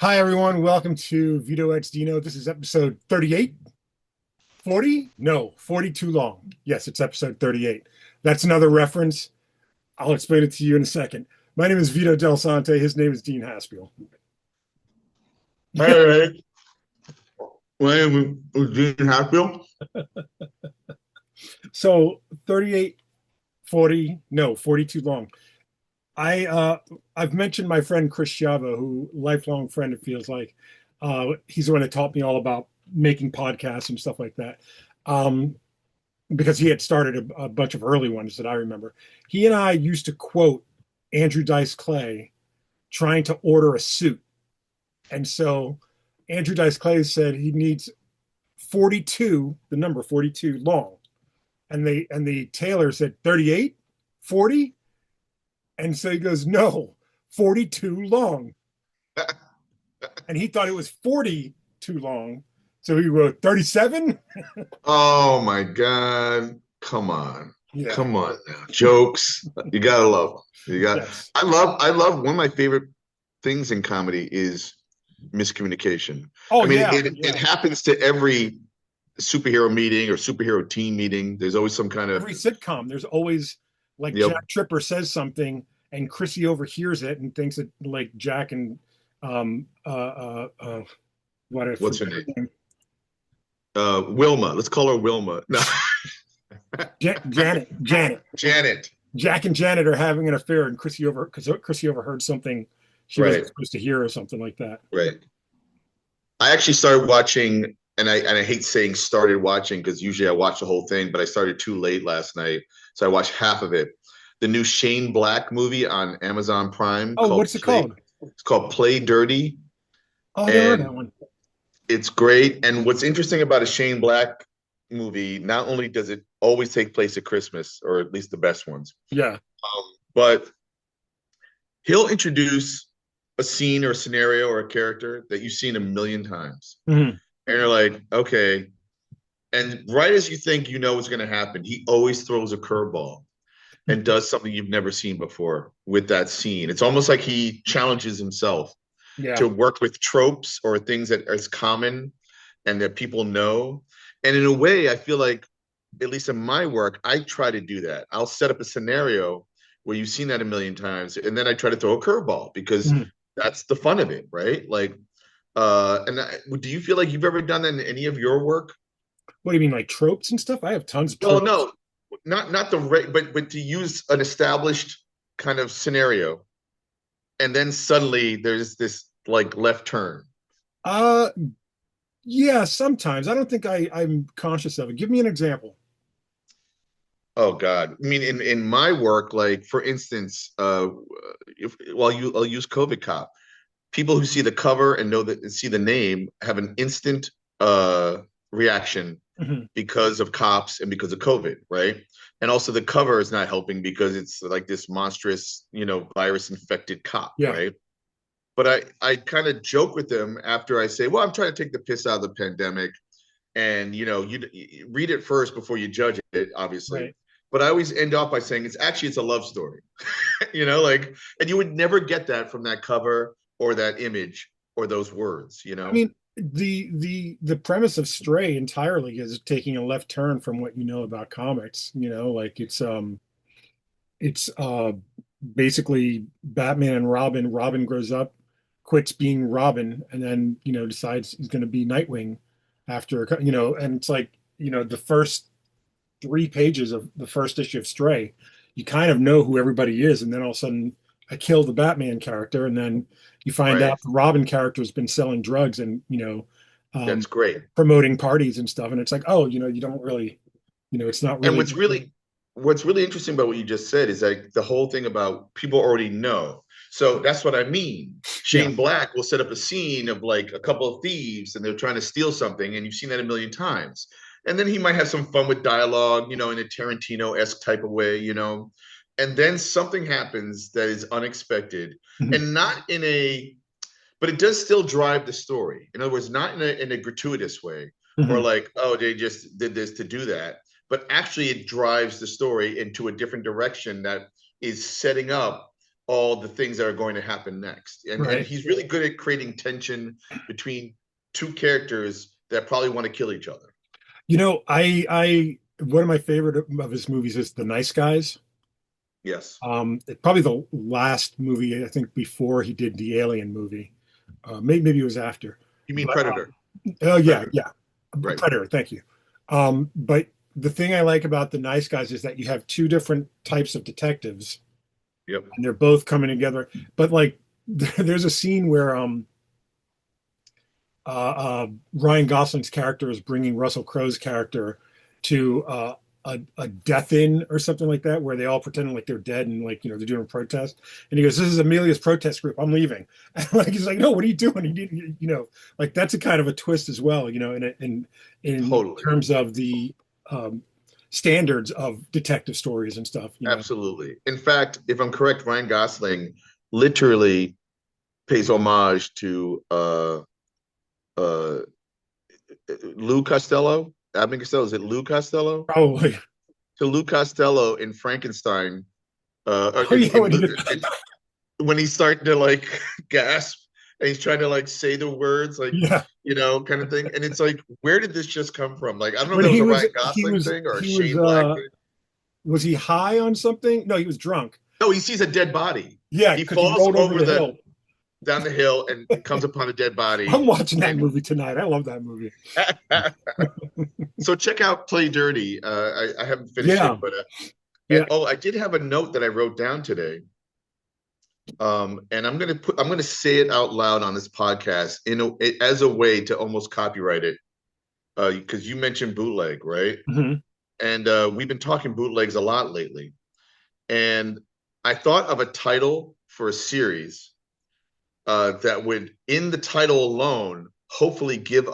Hi, everyone. Welcome to Vito X Dino. This is episode 38, 40? No, 40 too long. Yes, it's episode 38. That's another reference. I'll explain it to you in a second. My name is Vito Delsante. His name is Dean Haspiel. Hey, my name is Gene Hatfield. So 38, 40, no, 40 too long. I've mentioned my friend Chris Shava, who lifelong friend, it feels like. He's the one that taught me all about making podcasts and stuff like that. Um, because he had started a bunch of early ones that I remember. He and I used to quote Andrew Dice Clay trying to order a suit. And so Andrew Dice Clay said he needs 42, the number 42 long. And the tailor said 38, 40. And so he goes, no, 42 long. And he thought it was 40 too long. So he wrote 37. Oh my God. Come on. Yeah. Come on now. Jokes. You gotta love them. Yes. I love one of my favorite things in comedy is miscommunication. Oh, I mean, yeah. it Yeah. happens to every superhero meeting or superhero team meeting. There's always some kind of, Every sitcom, there's always like you know, Jack Tripper says something and Chrissy overhears it and thinks that like Jack and um what I what's her forget her name? name. Wilma. Let's call her Wilma. No, Janet. Janet. Jack and Janet are having an affair and Chrissy overheard something she wasn't Right, supposed to hear or something like that. right. I actually started watching, and I hate saying started watching because usually I watch the whole thing, but I started too late last night, so I watched half of it. The new Shane Black movie on Amazon Prime Oh, called what's it Play. called? It's called Play Dirty, Oh, I never heard that and one. it's great. And what's interesting about a Shane Black movie, not only does it always take place at Christmas, or at least the best ones, Yeah. but he'll introduce a scene or a scenario or a character that you've seen a million times. Mhm. And you're like, okay. And right as you think you know what's going to happen, he always throws a curveball and does something you've never seen before with that scene. It's almost like he challenges himself Yeah. to work with tropes or things that are common and that people know. And in a way, I feel like, at least in my work, I try to do that. I'll set up a scenario where you've seen that a million times, and then I try to throw a curveball because Mhm. that's the fun of it, right? Like, do you feel like you've ever done that in any of your work? What do you mean, like tropes and stuff? I have tons of Well, tropes. no, not the right, but to use an established kind of scenario, and then suddenly there's this like left turn. Uh yeah, sometimes. I don't think I'm conscious of it. Give me an example. Oh God. I mean, in my work, like for instance, if well, I'll use COVID cop. People who see the cover and know that see the name have an instant reaction Mhm. because of cops and because of COVID, right? And also the cover is not helping because it's like this monstrous, virus infected cop, Yeah. right? But I kind of joke with them after I say, well, I'm trying to take the piss out of the pandemic, and you read it first before you judge it, obviously. Right. But I always end off by saying it's a love story, like, and you would never get that from that cover or that image or those words, I mean, the premise of Stray entirely is taking a left turn from what you know about comics. Like it's basically Batman and Robin. Robin grows up, quits being Robin, and then decides he's going to be Nightwing after and it's like the first 3 pages of the first issue of Stray, you kind of know who everybody is, and then all of a sudden I kill the Batman character, and then you find right. out the Robin character has been selling drugs and That's um, great. promoting parties and stuff, and it's like, oh, you don't really, it's not And really. what's really interesting about what you just said is like the whole thing about people already know. So that's what I mean. Yeah. Shane Black will set up a scene of like a couple of thieves and they're trying to steal something, and you've seen that a million times. And then he might have some fun with dialogue, in a Tarantino-esque type of way. And then something happens that is unexpected Mhm. and not in a, but it does still drive the story. In other words, not in a gratuitous way or Mhm. like, oh, they just did this to do that, but actually it drives the story into a different direction that is setting up all the things that are going to happen next. And Right. he's really good at creating tension between two characters that probably want to kill each other. I one of my favorite of his movies is The Nice Guys. Yes. Probably the last movie I think before he did the Alien movie. Maybe it was after. You mean But Predator? oh yeah, Predator. yeah, Right. Predator. Thank you. But the thing I like about The Nice Guys is that you have two different types of detectives, Yep. and they're both coming together. But like, there's a scene where Ryan Gosling's character is bringing Russell Crowe's character to a death in or something like that, where they all pretend like they're dead and like they're doing a protest. And he goes, "This is Amelia's protest group. I'm leaving." And like he's like, "No, what are you doing?" He did, like that's a kind of a twist as well, in Totally. terms of the um, standards of detective stories and stuff. Absolutely. In fact, if I'm correct, Ryan Gosling literally pays homage to uh Lou Costello. Abbott and Costello. Is it Lou Costello? Probably. To Lou Costello in Frankenstein. Oh yeah, when he did. When he's starting to like gasp and he's trying to like say the words, like, Yeah. kind of thing. And it's like, where did this just come from? Like, I don't know if When that was he a was Ryan he Gosling was thing or a he was Shane Black thing. was he high on something? No, he was drunk. No, he sees a dead body. Yeah, He because he falls rolled over over the hill. down the hill and comes upon a dead body. I'm watching that And movie tonight. I love that movie. so check out Play Dirty. I haven't finished Yeah, it, but yeah. I did have a note that I wrote down today. And I'm gonna say it out loud on this podcast as a way to almost copyright it. Because you mentioned bootleg, right? Hmm. And we've been talking bootlegs a lot lately. And I thought of a title for a series that would, in the title alone, hopefully give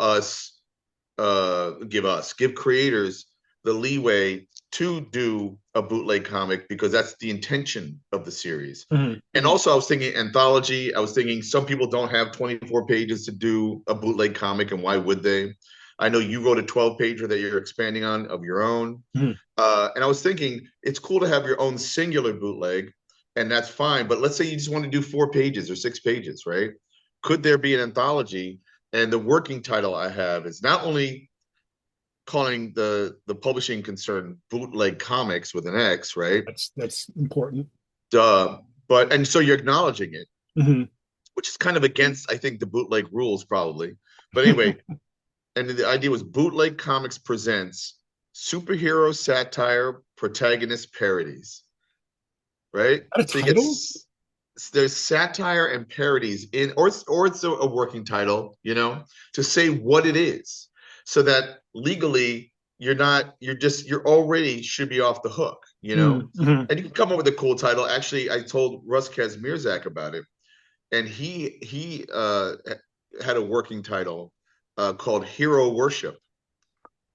creators the leeway to do a bootleg comic because that's the intention of the series. Hmm. And also, I was thinking anthology. I was thinking some people don't have 24 pages to do a bootleg comic, and why would they? I know you wrote a 12-pager that you're expanding on of your own. Hmm. And I was thinking it's cool to have your own singular bootleg, and that's fine. But let's say you just want to do 4 pages or 6 pages, right? Could there be an anthology? And the working title I have is not only calling the publishing concern Bootleg Comics with an X, right? That's important. Duh. But and so you're acknowledging it, Hmm. which is kind of against, I think, the bootleg rules probably. But anyway, and the idea was Bootleg Comics presents superhero satire protagonist parodies, right? That a So you get title? there's satire and parodies in, or it's a working title, to say what it is, so that legally you're already should be off the hook, Mm-hmm. and you can come up with a cool title. Actually, I told Russ Kazmierzak about it, and he had a working title called Hero Worship,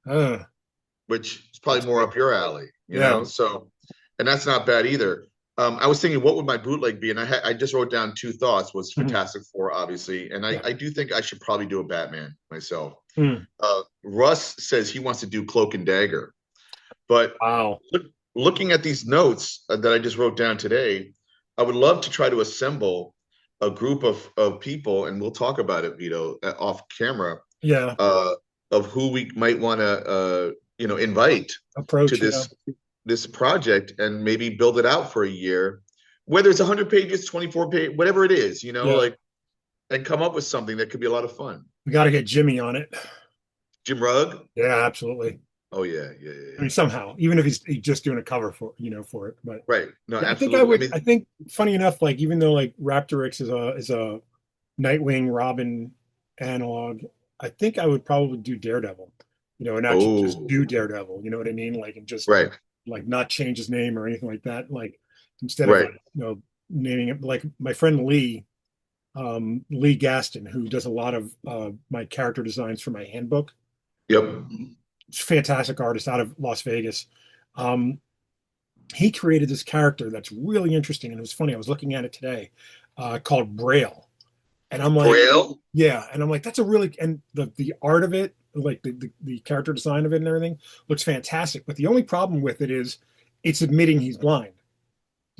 Uh, which is probably that's more good. up your alley, Yeah. So, and that's not bad either. I was thinking, what would my bootleg be? And I just wrote down 2 thoughts. Was Hmm. Fantastic Four, obviously, and Yeah. I do think I should probably do a Batman myself. Mm. Russ says he wants to do Cloak and Dagger, but Wow. looking at these notes that I just wrote down today, I would love to try to assemble a group of people, and we'll talk about it, Vito, off camera, Yeah. uh, of who we might want to, invite to Approach. Yeah. this project and maybe build it out for a year, whether it's 100 pages, 24 pages, whatever it is, Yeah. like, and come up with something that could be a lot of fun. We got to get Jimmy on it. Jim Rugg? Yeah, absolutely. Oh yeah, yeah, I yeah. mean, somehow, even if he's just doing a cover for it, but Right. No, yeah, I think I absolutely. I would. mean, I think funny enough, like even though like Raptorix is a Nightwing Robin analog, I think I would probably do Daredevil, and actually just oh, do Daredevil. You know what I mean? Like and just right, like not change his name or anything like that. Like instead of right. like naming it like my friend Lee Gaston, who does a lot of my character designs for my handbook. Yep. Fantastic artist out of Las Vegas. Um, he created this character that's really interesting, and it was funny. I was looking at it today, called Braille, and I'm like, Braille? yeah, and I'm like, that's a really and the art of it, like the character design of it and everything, looks fantastic. But the only problem with it is, it's admitting he's blind.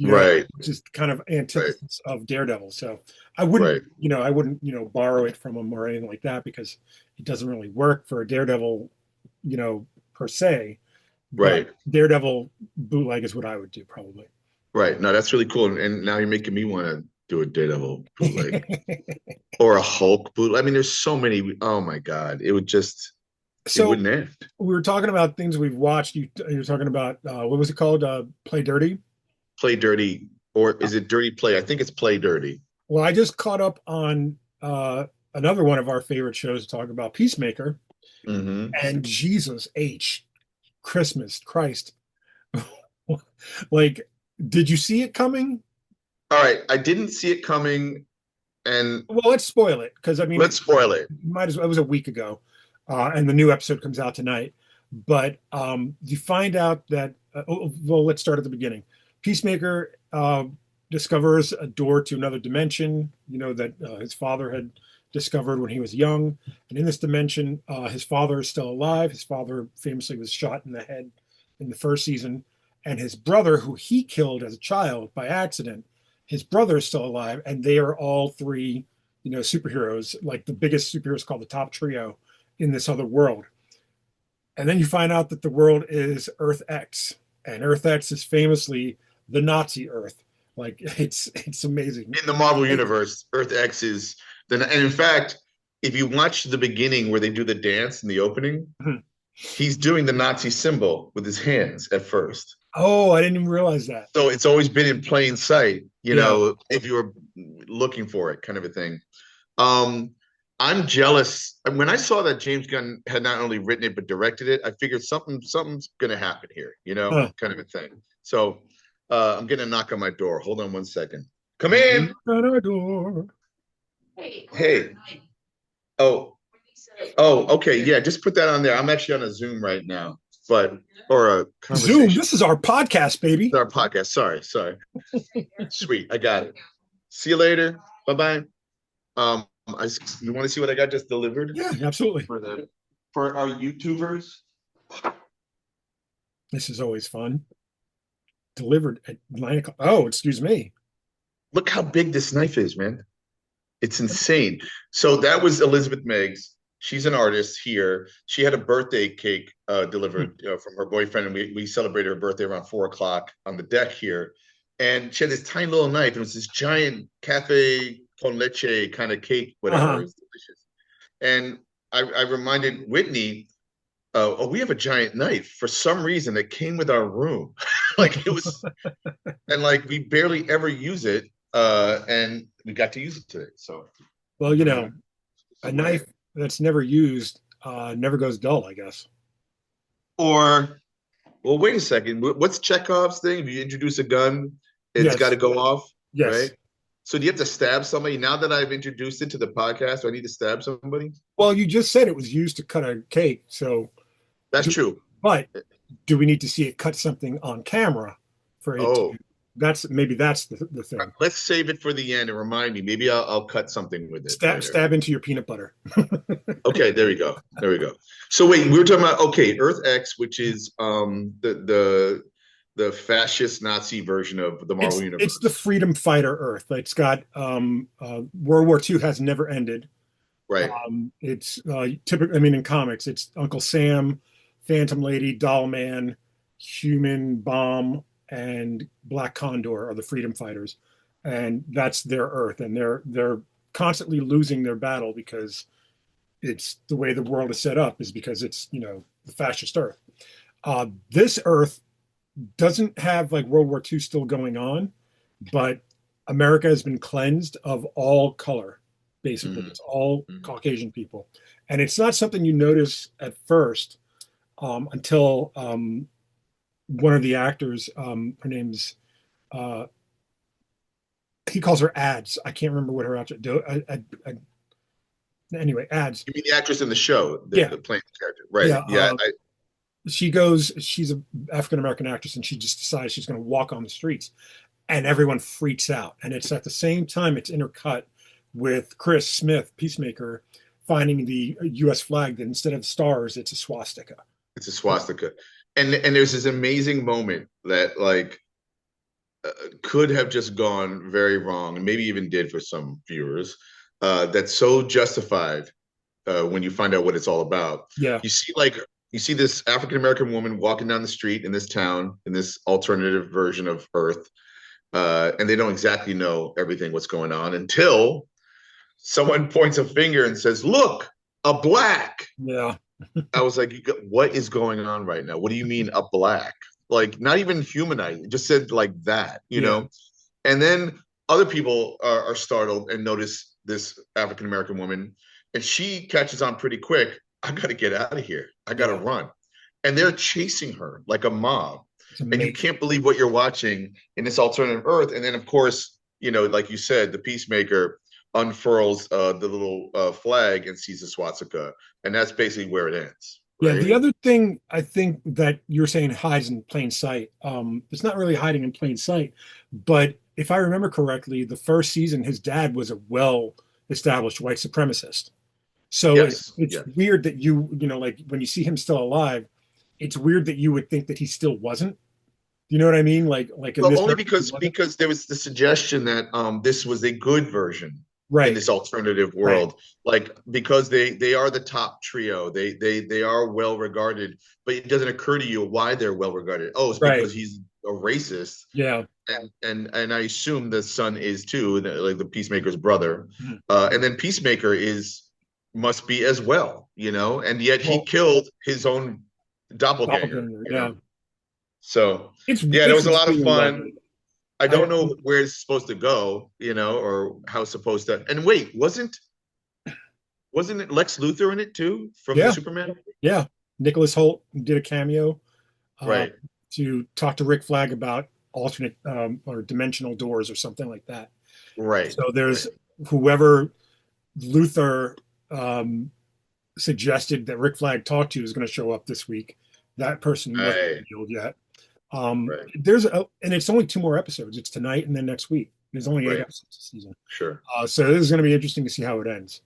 Right, which is kind of right, antithesis of Daredevil. So right, I wouldn't, borrow it from him or anything like that because it doesn't really work for a Daredevil, per se. But right, Daredevil bootleg is what I would do probably. right. No, that's really cool. And now you're making me want to do a Daredevil bootleg or a Hulk bootleg. I mean, there's so many. Oh my God, it So wouldn't end. we were talking about things we've watched. You were talking about what was it called? Play Dirty. Play Dirty, or is it Dirty Play? I think it's Play Dirty. Well, I just caught up on another one of our favorite shows to talk about, Peacemaker, Hmm. and Jesus H. Christmas Christ. Like, did you see it coming? All right, I didn't see it coming, and Well, let's spoil it because I mean, let's spoil it. might as well. It was a week ago, and the new episode comes out tonight. But you find out that well, let's start at the beginning. Peacemaker discovers a door to another dimension. That his father had discovered when he was young, and in this dimension, his father is still alive. His father famously was shot in the head in the first season, and his brother, who he killed as a child by accident, his brother is still alive, and they are all three, superheroes. Like the biggest superheroes called the Top Trio in this other world. And then you find out that the world is Earth X, and Earth X is famously the Nazi Earth. Like it's amazing. In the Marvel universe, Earth X is and in fact, if you watch the beginning where they do the dance in the opening, he's doing the Nazi symbol with his hands at first. Oh, I didn't even realize that. So it's always been in plain sight, Yeah. if you were looking for it, kind of a thing. Um, I'm jealous. When I saw that James Gunn had not only written it but directed it, I figured something's gonna happen here, Huh. kind of a thing. So I'm getting a knock on my door. Hold on one second. Come in. On our door. Hey. Oh, oh, okay. Yeah, just put that on there. I'm actually on a Zoom right now, but or a Zoom. conversation. This is our podcast, baby. Our podcast. Sorry, sorry. Sweet. I got it. See you later. Bye bye. You want to see what I got just delivered Yeah, absolutely. for our YouTubers? This is always fun. Delivered at 9 o'clock. Oh, excuse me. Look how big this knife is, man. It's insane. So that was Elizabeth Meggs. She's an artist here. She had a birthday cake delivered from her boyfriend, and we celebrated her birthday around 4 o'clock on the deck here. And she had this tiny little knife. It was this giant cafe con leche kind of cake, whatever. Uh-huh. It was delicious. And I reminded Whitney, oh, we have a giant knife. For some reason, it came with our room. Like it was, and like we barely ever use it. And we got to use it today. So Well, it's a a winner. knife that's never used never goes dull, I guess. Or, well, wait a second. What's Chekhov's thing? If you introduce a gun, it's got Yes. to go off, right? Yes. So do you have to stab somebody? Now that I've introduced it to the podcast, do I need to stab somebody? Well, you just said it was used to cut a cake, so That's do, true. but do we need to see it cut something on camera for it to Oh, that's the thing. let's save it for the end and remind me. Maybe I'll cut something with it later. Stab into your peanut butter. Okay, there we go. There we go. So wait, we were talking about Earth X, which is the fascist Nazi version of the Marvel It's the universe. freedom fighter Earth. It's got World War II has never ended. Right. It's typically, I mean, in comics, it's Uncle Sam, Phantom Lady, Doll Man, Human Bomb, and Black Condor are the freedom fighters, and that's their Earth, and they're constantly losing their battle because it's the way the world is set up is because it's the fascist Earth. This Earth doesn't have like World War II still going on, but America has been cleansed of all color. Basically, Mhm. it's all Mhm. Caucasian people, and it's not something you notice at first until one of the actors, her name's uh, he calls her Ads. I can't remember what her actual. Anyway, Ads. You mean the actress in the show, Yeah, the playing the character, right? yeah. Yeah, She's an African American actress, and she just decides she's going to walk on the streets, and everyone freaks out. And it's at the same time it's intercut with Chris Smith, Peacemaker, finding the U.S. flag that instead of stars, it's a swastika. it's a swastika. And there's this amazing moment that like could have just gone very wrong, and maybe even did for some viewers. That's so justified when you find out what it's all about. Yeah. You see, like you see this African American woman walking down the street in this town in this alternative version of Earth, and they don't exactly know everything what's going on until someone points a finger and says, "Look, a black." Yeah. I was like, "What is going on right now? What do you mean a black? Like not even humanized? It just said like that, you Yeah. know?" And then other people are startled and notice this African American woman, and she catches on pretty quick. I got to get out of here. I got to Yeah. run. And they're chasing her like a mob. It's And you amazing. can't believe what you're watching in this alternative Earth. And then, of course, like you said, the Peacemaker unfurls the little flag and sees the swastika. And that's basically where it ends, Yeah, the right? other thing I think that you're saying hides in plain sight, it's not really hiding in plain sight, but if I remember correctly, the first season, his dad was a well-established white supremacist. So Yes. it's Yes. weird that like when you see him still alive, it's weird that you would think that he still wasn't. You know what I mean? Like in Well, this only version, he because wasn't. there was the suggestion that this was a good version in Right, this alternative right, world, like because they are the top trio, they are well regarded, but it doesn't occur to you why they're well regarded. Oh, it's right. because he's a racist, Yeah. and I assume the son is too, like the Peacemaker's brother, Mhm. and then Peacemaker is must be as well, and yet he Well, killed his own doppelganger, doppelganger. Yeah. So yeah, it It's was a lot of extremely well fun. done. I I don't know where it's supposed to go, or how it's supposed to. And wait, wasn't it Lex Luthor in it too from the Yeah, Superman? yeah. Nicholas Holt did a cameo uh, Right, to talk to Rick Flag about alternate or dimensional doors or something like that. right, So right, there's whoever Luther um, suggested that Rick Flag talked to is going to show up this week. That person wasn't right, revealed yet. right, And it's only two more episodes. It's tonight and then next week. There's only eight right. episodes this season. Sure. So this is going to be interesting to see how it ends.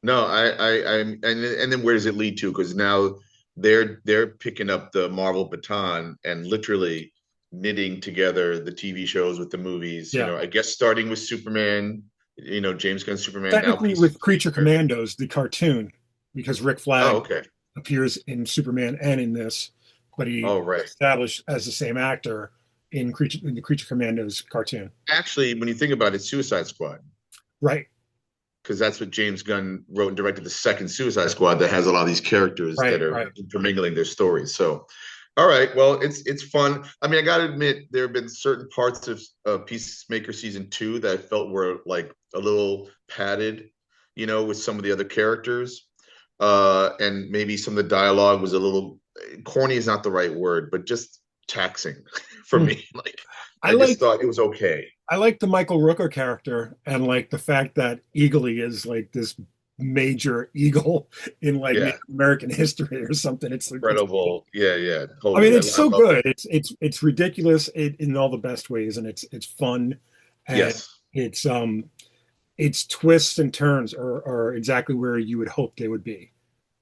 No, and then where does it lead to? Because now they're picking up the Marvel baton and literally knitting together the TV shows with the movies. Yeah. I guess starting with Superman, James Gunn's Superman, now Technically, with Creature Peacemaker. Commandos, the cartoon, because Rick Oh, Flag okay. appears in Superman and in this, but he Oh, right. established as the same actor in the Creature Commandos cartoon. Actually, when you think about it, Suicide Squad, Right, because that's what James Gunn wrote and directed, the second Suicide Squad that has a lot of these characters that right, are right. intermingling their stories. So, all right, well, it's fun. I mean, I got to admit, there have been certain parts of Peacemaker season 2 that I felt were like a little padded, with some of the other characters, and maybe some of the dialogue was a little corny is not the right word, but just taxing for Hmm. me. Like, I I just like thought it was okay. I like the Michael Rooker character and like the fact that Eagly is like this major eagle in like Yeah. Native American history or something. It's Incredible. Yeah, yeah, I mean totally. it's I so love good. it. It's ridiculous in all the best ways and it's fun and Yes. it's its twists and turns are exactly where you would hope they would be.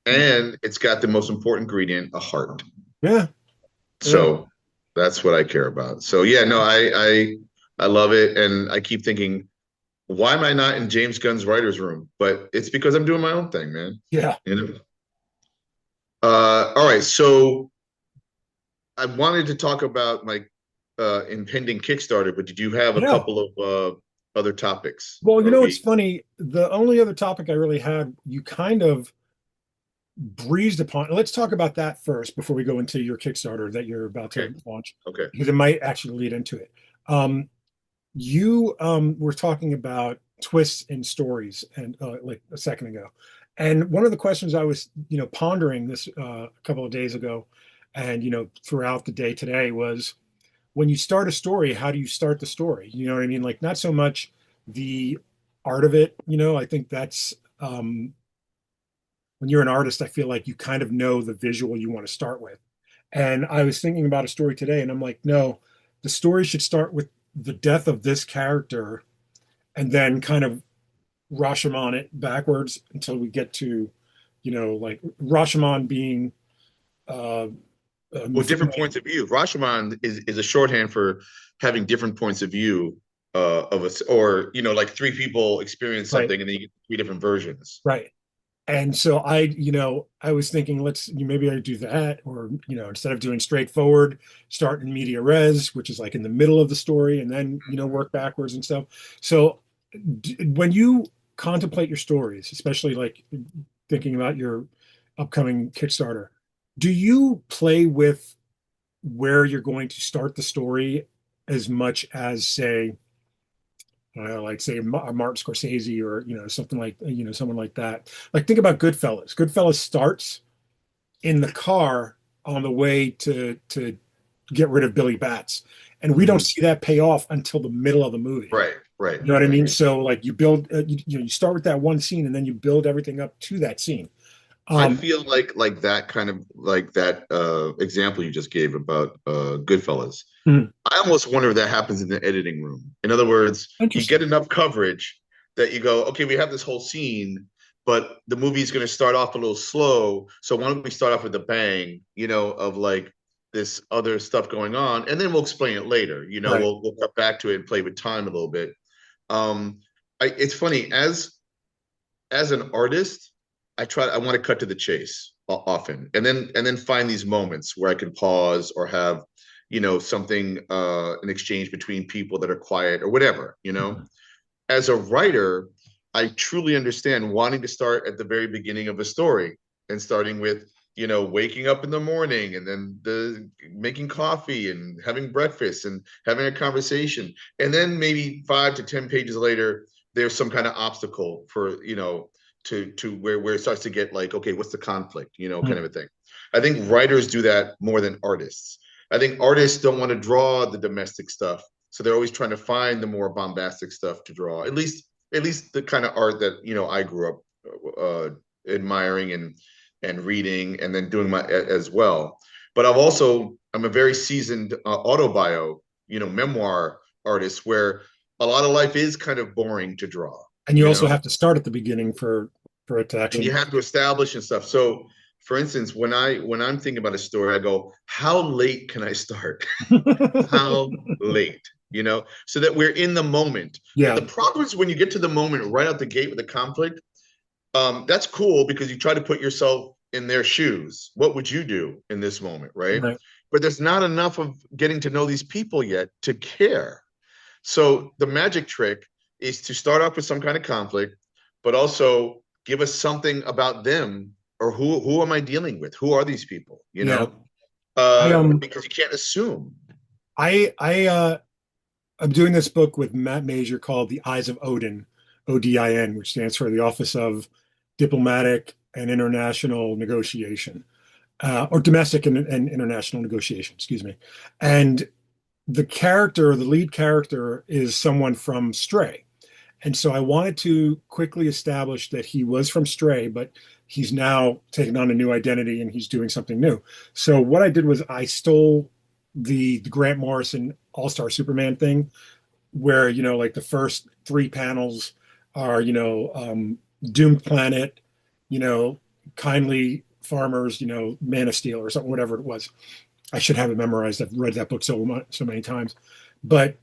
You know? And it's got the most important ingredient, a heart. Yeah, yeah. So that's what I care about. So yeah, no, I love it. And I keep thinking, why am I not in James Gunn's writer's room? But it's because I'm doing my own thing, man. Yeah. You know? All right. So I wanted to talk about my impending Kickstarter, but did you have a Yeah. couple of other topics? Well, Or it's we funny. The only other topic I really had, you kind of breezed upon. Let's talk about that first before we go into your Kickstarter that you're about okay, to launch, okay. because it might actually lead into it. You were talking about twists in stories and like a second ago. And one of the questions I was, pondering this a couple of days ago and, throughout the day today was when you start a story, how do you start the story? You know what I mean? Like not so much the art of it, I think that's when you're an artist, I feel like you kind of know the visual you want to start with. And I was thinking about a story today, and I'm like, no, the story should start with the death of this character and then kind of Rashomon it backwards until we get to, like Rashomon being Well, different points of view. Rashomon is a shorthand for having different points of view of us, or like three people experience right, something and then you get three different versions. right. And so I was thinking, maybe I do that, or, instead of doing straightforward, start in media res, which is like in the middle of the story, and then, work backwards and stuff. So when you contemplate your stories, especially like thinking about your upcoming Kickstarter, do you play with where you're going to start the story as much as, say, like say Martin Scorsese, or something like someone like that. Like think about Goodfellas. Goodfellas starts in the car on the way to get rid of Billy Bats, and we don't Hmm. see that pay off until the middle of the movie. Right, right, You know what I right. mean? So like you build, you start with that one scene, and then you build everything up to that scene. I Um, feel like that kind of like that example you just gave about Goodfellas. hmm, I almost wonder if that happens in the editing room. In other words, you get Interesting. enough coverage that you go, okay, we have this whole scene, but the movie's going to start off a little slow. So why don't we start off with a bang, of like this other stuff going on, and then we'll explain it later. Right. We'll cut back to it and play with time a little bit. Um, it's funny as an artist, I want to cut to the chase often, and then find these moments where I can pause or have, something an exchange between people that are quiet or whatever. As a writer, I truly understand wanting to start at the very beginning of a story and starting with, waking up in the morning and then the making coffee and having breakfast and having a conversation. And then maybe 5 to 10 pages later, there's some kind of obstacle for, to where it starts to get like, okay, what's the conflict, kind of a thing. I think writers do that more than artists. I think artists don't want to draw the domestic stuff, so they're always trying to find the more bombastic stuff to draw. At least the kind of art that I grew up admiring and reading and then doing my as well. But I'm a very seasoned autobio, memoir artist where a lot of life is kind of boring to draw, And you you also know, have to start at the beginning for it to and you actually. have to establish and stuff. So, for instance, when I'm thinking about a story, I go, how late can I start? How late? So that we're in the moment. Yeah. The problem is when you get to the moment right out the gate with the conflict. That's cool because you try to put yourself in their shoes. What would you do in this moment, right? Right. But there's not enough of getting to know these people yet to care. So the magic trick is to start off with some kind of conflict, but also give us something about them, or who am I dealing with? Who are these people? Yeah. I Because you can't assume. I I'm doing this book with Matt Major called The Eyes of Odin, ODIN, which stands for the Office of Diplomatic and International Negotiation, or Domestic and International Negotiation, excuse me. And the lead character, is someone from Stray. And so I wanted to quickly establish that he was from Stray, but he's now taken on a new identity and he's doing something new. So what I did was I stole the Grant Morrison All-Star Superman thing, where like the first three panels are doomed planet, you know kindly farmers, Man of Steel or something, whatever it was. I should have it memorized. I've read that book so many times. But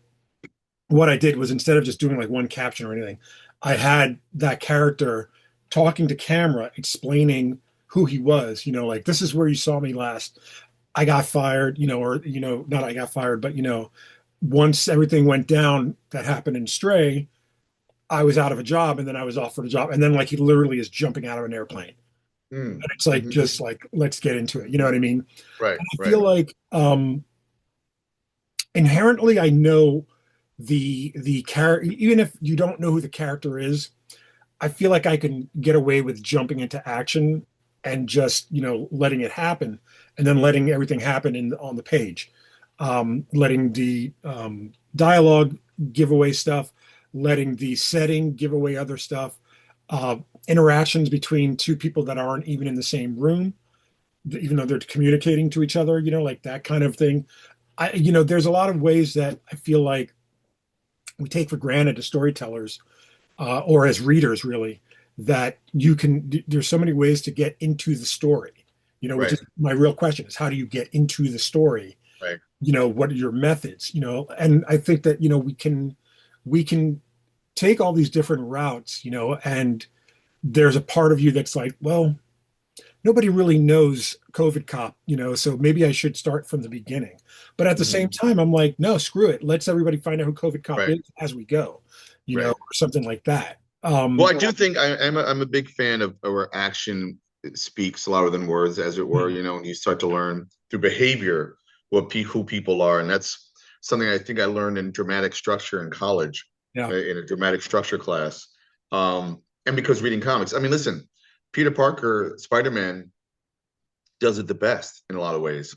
what I did was, instead of just doing like one caption or anything, I had that character talking to camera, explaining who he was. Like, this is where you saw me last. I got fired, or not I got fired, but once everything went down that happened in Stray, I was out of a job, and then I was offered a job, and then like he literally is jumping out of an airplane, Mm. and it's like, Mhm. just like, let's get into it. You know what I mean? Right, And I right. feel like inherently I know the character, even if you don't know who the character is. I feel like I can get away with jumping into action and just letting it happen, and then letting everything happen on the page, letting the dialogue give away stuff, letting the setting give away other stuff, uh, interactions between two people that aren't even in the same room, even though they're communicating to each other, like that kind of thing. There's a lot of ways that I feel like we take for granted as storytellers, or as readers, really, that there's so many ways to get into the story. Which right, is my real question is how do you get into the story? right. What are your methods? And I think that, we can take all these different routes, and there's a part of you that's like, well, nobody really knows COVID cop, so maybe I should start from the beginning. But at the same Mhm. time, I'm like, no, screw it. Let's everybody find out who COVID cop Right, is as we go, right. or something like that. Well, I do think I'm a big fan of where action speaks louder than words, as it were. And you start to learn through behavior who people are, and that's something I think I learned in dramatic structure in college, yeah, in a dramatic structure class. And because reading comics, I mean, listen, Peter Parker, Spider-Man, does it the best in a lot of ways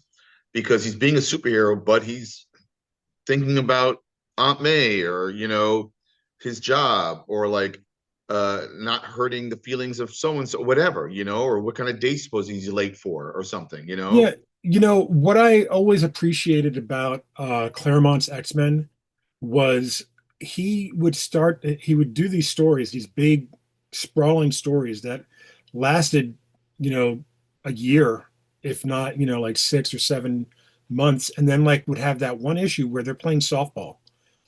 because he's being a superhero, but he's thinking about Aunt May or his job or like not hurting the feelings of so and so, whatever, or what kind of date suppose he's late for or something. yeah. What I always appreciated about Claremont's X-Men was he would do these stories, these big, sprawling stories that lasted, you know, a year, if not, like 6 or 7 months, and then like would have that one issue where they're playing softball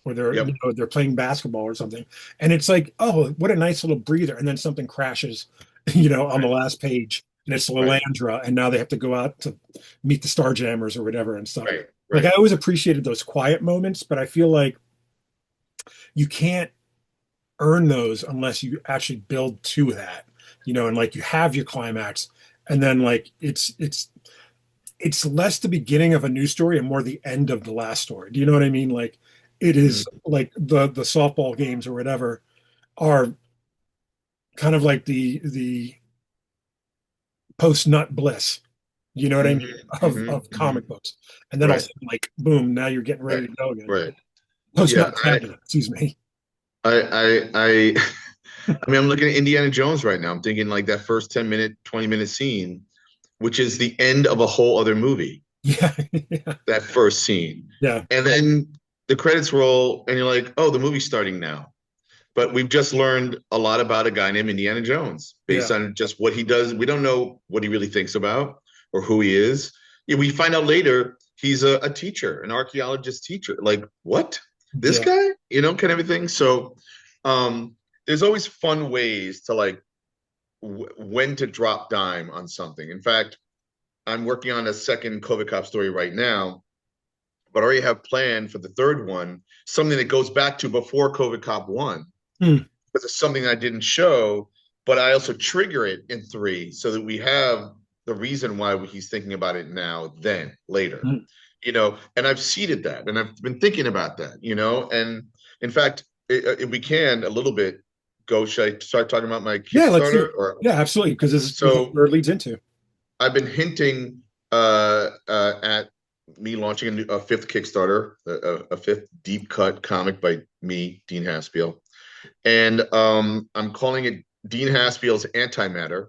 or Yep. they're playing basketball or something. And it's like, oh, what a nice little breather. And then something crashes, on the Right. last page. And it's Right. Lalandra, and now they have to go out to meet the Starjammers or whatever and stuff. Right. Like I Right. always appreciated those quiet moments, but I feel like you can't earn those unless you actually build to that, and like you have your climax, and then like it's less the beginning of a new story and more the end of the last story. Do you know what I mean? Like it is Mm-hmm. like the softball games or whatever are kind of like the post nut bliss. You know what I mean? Mm-hmm. Mm-hmm. Of Mm-hmm. comic books. And then all of a Right. sudden, like boom, now you're getting ready Right. to go again. Right. Post Yeah. nut tragedy, excuse me. I mean, I'm looking at Indiana Jones right now. I'm thinking like that first 10-minute, 20-minute scene, which is the end of a whole other movie. Yeah, yeah, That first scene. yeah, And then the credits roll, and you're like, oh, the movie's starting now. But we've just learned a lot about a guy named Indiana Jones based yeah, on just what he does. We don't know what he really thinks about or who he is. Yeah, we find out later he's a teacher, an archaeologist teacher. Like, what? This yeah. guy? Kind of a thing. So there's always fun ways to like when to drop dime on something. In fact, I'm working on a second COVID cop story right now, but I already have planned for the third one something that goes back to before COVID Cop 1 Hmm. because it's something I didn't show, but I also trigger it in 3 so that we have the reason why he's thinking about it now, then, later. Hmm. And I've seeded that and I've been thinking about that. And in fact, if we can a little bit go, should I start talking about my Yeah, let's do Kickstarter it. or Yeah, absolutely. Because this is so where it leads into. I've been hinting at me launching a fifth Kickstarter, a fifth deep cut comic by me, Dean Haspiel, and I'm calling it Dean Haspiel's Antimatter,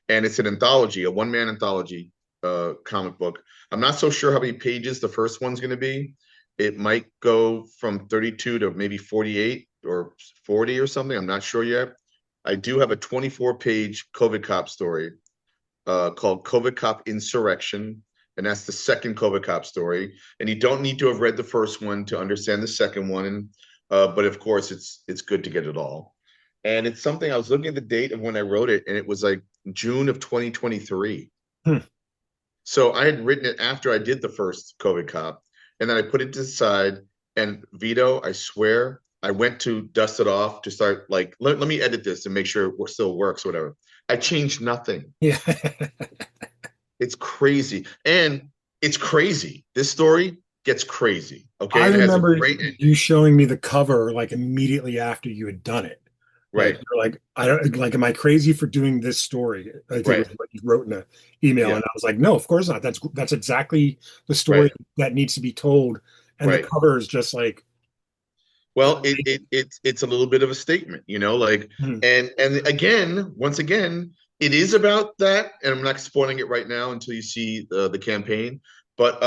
and it's an anthology, a one-man anthology comic book. I'm not so sure how many pages the first one's going to be. It might go from 32 to maybe 48 or 40 or something. I'm not sure yet. I do have a 24-page COVID cop story called COVID Cop Insurrection. And that's the second COVID Cop story. And you don't need to have read the first one to understand the second one. And but of course, it's good to get it all. And it's something I was looking at the date of when I wrote it, and it was like June of 2023. Hmm. So I had written it after I did the first COVID Cop, and then I put it to the side. And Vito, I swear, I went to dust it off to start like, let me edit this and make sure it still works, whatever. I changed nothing. Yeah. It's crazy. And it's crazy. This story gets crazy. Okay. I And it has a remember great ending. you showing me the cover like immediately after you had done it. Like Right. you're like, I don't like, am I crazy for doing this story? I think was Right. what you wrote in an email. Yeah. And I was like, no, of course not. That's exactly the story Right. that needs to be told. And the Right. cover is just like, Well, it's a little bit of a statement, like, hmm, and again, once again, it is about that, and I'm not spoiling it right now until you see the campaign, but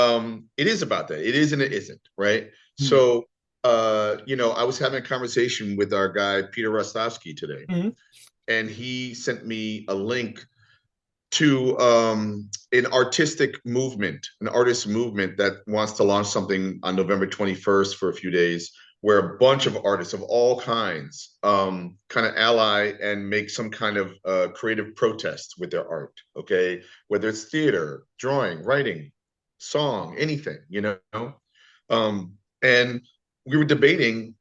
it is about that. It is and it isn't, right? hmm, So, I was having a conversation with our guy Peter Rostovsky today, hmm, and he sent me a link to an artistic movement, an artist movement that wants to launch something on November 21st for a few days, where a bunch of artists of all kinds kind of ally and make some kind of creative protest with their art. Okay, whether it's theater, drawing, writing, song, anything, you know. And we were debating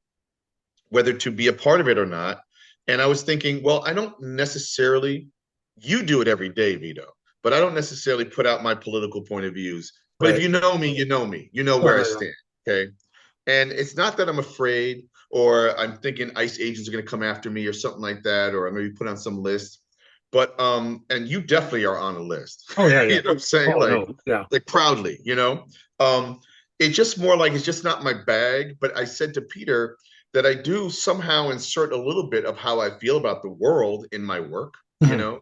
whether to be a part of it or not. And I was thinking, well, I don't necessarily, you do it every day, Vito, but I don't necessarily put out my political point of views. But if Right. you know me, you know me, you know Right. where I Right. Right. stand. Okay. And it's not that I'm afraid or I'm thinking ICE agents are going to come after me or something like that, or I'm going to be put on some list. But, and you definitely are on a list. Oh yeah, You yeah. know what I'm saying? Oh no, yeah. Like proudly, you know? Um, it's just more like it's just not my bag. But I said to Peter, that I do somehow insert a little bit of how I feel about the world in my work, you Mhm. know,